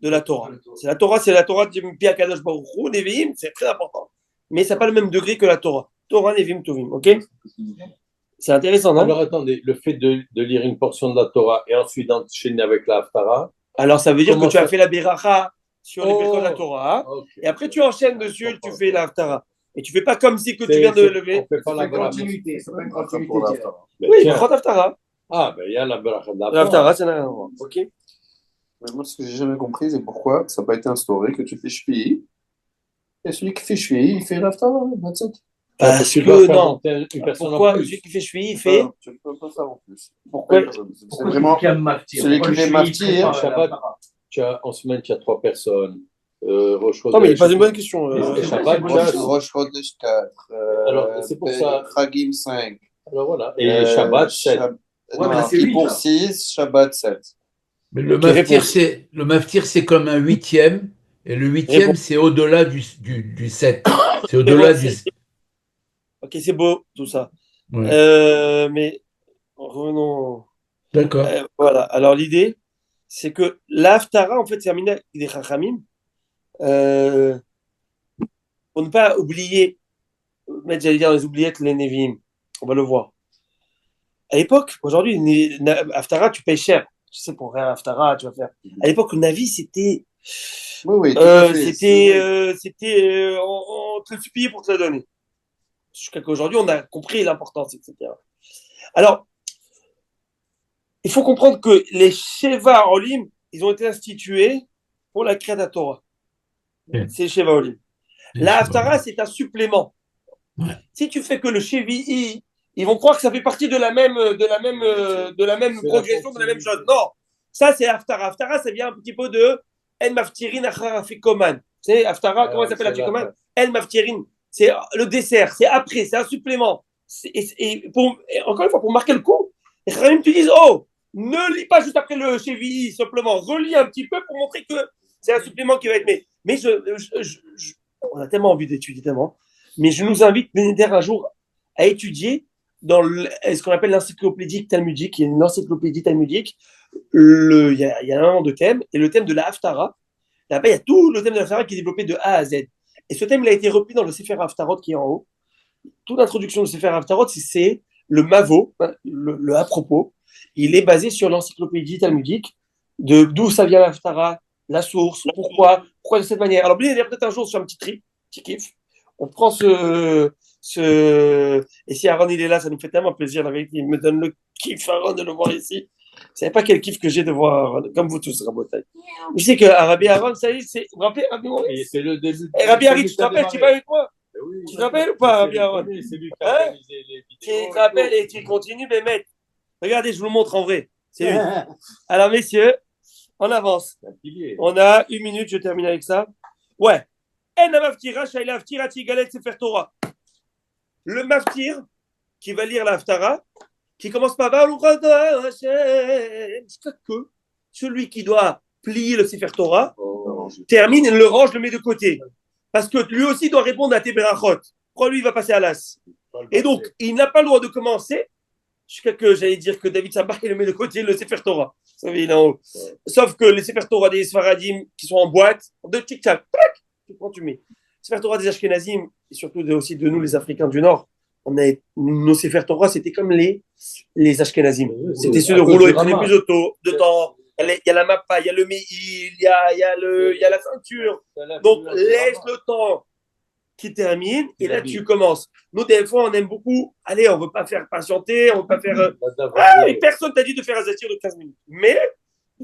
la Torah. C'est la Torah de Pi Akadosh Baruch Hu, Nevi'im, c'est très important. Mais ça n'a pas le même degré que la Torah. Torah, Nevi'im, Tovim, ok? C'est intéressant, non? Alors attendez, le fait de lire une portion de la Torah et ensuite d'enchaîner avec la Haftara. Alors ça veut dire que tu as fait la Beracha sur les personnes de la Torah, et après tu enchaînes dessus et tu fais la Haftara. Et tu fais pas comme si que tu viens de lever. On fait pas la continuité. C'est pas une continuité. Oui, il faut Haftara. Ah, ben il y a la Beracha de la Haftara, c'est un endroit. Ok. Mais moi, ce que j'ai jamais compris, c'est pourquoi ça n'a pas été instauré que tu fais Shvi'i. Et celui qui fait Shvi'i, il fait l'Haftara. That's it. Parce que non. Pourquoi celui qui fait Shvi'i, il fait. Tu ne peux pas faire en plus. Pourquoi? C'est vraiment celui qui fait Maftir. Shabbat, en semaine, tu as 3 personnes. Non, mais il pas une bonne question. Rosh Chodesh 4. Alors, c'est pour ça. Chagim 5. Alors voilà. Et Shabbat 7. Kippour 6, Shabbat 7. Mais le maftir, c'est comme un 8e, et le 8e, c'est au-delà du 7. C'est au-delà du. Ok, c'est beau, tout ça. Ouais. Mais revenons. D'accord. Voilà. Alors, l'idée, c'est que l'Haftara, en fait, c'est un minag des Chachamim. Pour ne pas oublier, mettre, j'allais dire, les oubliettes, les Nevi'im. On va le voir. À l'époque, aujourd'hui, Haftara, tu payes cher. Tu sais, pour faire Haftara, tu vas faire. À l'époque, le Navi, c'était. Oui, tout à fait. On te le suppliait pour te le donner. Jusqu'à qu'aujourd'hui, on a compris l'importance, etc. Alors, il faut comprendre que les Sheva Olim, ils ont été institués pour la Kriyat Torah. C'est les Sheva Olim. La Haftara, c'est un supplément. Ouais. Si tu fais que le Shevi'i, ils vont croire que ça fait partie de la même progression, de la même chose. Non, ça c'est Haftara. Haftara, ça vient un petit peu de El Maftirin Achar Afikoman. C'est Haftara, comment ça s'appelle Afikoman? El Maftirin, c'est le dessert, c'est après, c'est un supplément. Et encore une fois, pour marquer le coup, les Khamim te disent, oh, ne lis pas juste après le Shevi'i, simplement, relis un petit peu pour montrer que c'est un supplément qui va être. Mais on a tellement envie d'étudier, tellement. Mais je nous invite, Bénéder, un jour à étudier dans ce qu'on appelle l'encyclopédie talmudique. Il y a une encyclopédie talmudique. Il y a un nombre de thèmes. Et le thème de la Haftara, là-bas, il y a tout le thème de la Haftara qui est développé de A à Z. Et ce thème, il a été repris dans le Sefer Haftarot qui est en haut. Toute l'introduction du Sefer Haftarot, c'est le Mavo, le à propos. Il est basé sur l'encyclopédie talmudique, de d'où ça vient la Haftara, la source, pourquoi de cette manière. Alors, Bénéder, peut-être un jour sur un petit kiff. On prend et si Aaron il est là, ça nous fait tellement plaisir, la vérité, il me donne le kiff, Aaron, de le voir ici. Vous savez pas quel kiff que j'ai de voir Aaron, comme vous tous, Rabotai. Je sais que Rabbi Aaron, ça y est, vous vous rappelez, Rabbi Maurice? C'est le début. Rabbi Harry, tu te rappelles, tu vas avec moi? Oui, tu te rappelles ou pas, Rabbi Aaron? C'est lui qui a organisé les vidéos. Tu te rappelles et tu continues, mais mec, regardez, je vous le montre en vrai. C'est lui. Alors, messieurs, on avance. On a 1 minute, je termine avec ça. Ouais. Le maftir qui va lire la Haftara, qui commence par que celui qui doit plier le Sefer Torah termine et le range, le met de côté. Parce que lui aussi doit répondre à tes berachot. Pourquoi lui, il va passer à l'as? Et donc, il n'a pas le droit de commencer jusqu'à que j'allais dire que David Sabah, il le met de côté le Sefer Torah. Vous savez, il est en haut. Sauf que les Sefer Torah des Sfaradim qui sont en boîte, de tic-tac, tu prends, tu mets. Sefer Torah des Ashkenazim, et surtout aussi de nous, les Africains du Nord, nos Sefer Torah, c'était comme les Ashkenazim. C'était ceux de rouleau, ils prenaient plus de temps. Il y a la mappa, il y a le me'il, il y a la ceinture. Donc, laisse le temps qui termine, et là, tu commences. Nous, des fois, on aime beaucoup, allez, on ne veut pas faire patienter, on ne veut pas faire. Et personne t'a dit de faire un zatir de 15 minutes. Mais,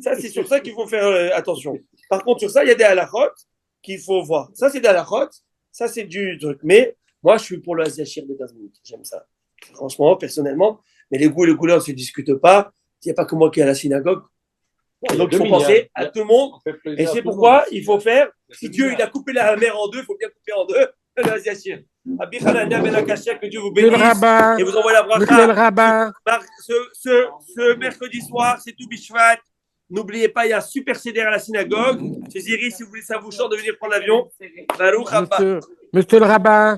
ça, c'est sur ça qu'il faut faire attention. Par contre, sur ça, il y a des halachot qu'il faut voir. Ça, c'est des halachot, ça, c'est du truc. Mais, moi, je suis pour le zatir de 15 minutes. J'aime ça. Franchement, personnellement. Mais les goûts et les couleurs ne se discutent pas. Il n'y a pas que moi qui est à la synagogue. Donc, il faut penser à tout le monde. Et c'est pourquoi il faut faire. Si Dieu il a coupé la mer en deux, il faut bien couper en deux. Que Dieu vous bénisse. Et vous envoie la bracha. Ce mercredi soir, c'est tout Bishvat. N'oubliez pas, il y a un super CDR à la synagogue. Chez Ziri, si vous voulez, ça vous chante de venir prendre l'avion. Monsieur le rabbin,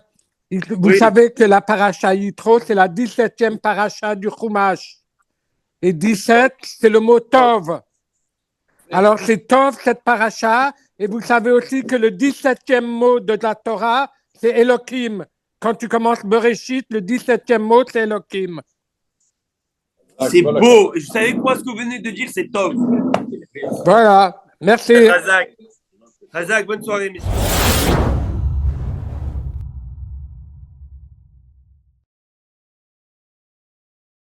vous savez que la paracha Yitro, c'est la 17e paracha du Chumash. Et 17, c'est le mot Tov. Alors, c'est Tov, cette paracha. Et vous savez aussi que le 17e mot de la Torah, c'est Elohim. Quand tu commences Bereshit, le 17e mot, c'est Elohim. C'est beau. Vous savez quoi, ce que vous venez de dire, c'est Tov. Voilà. Merci. Razak, bonne soirée, messieurs.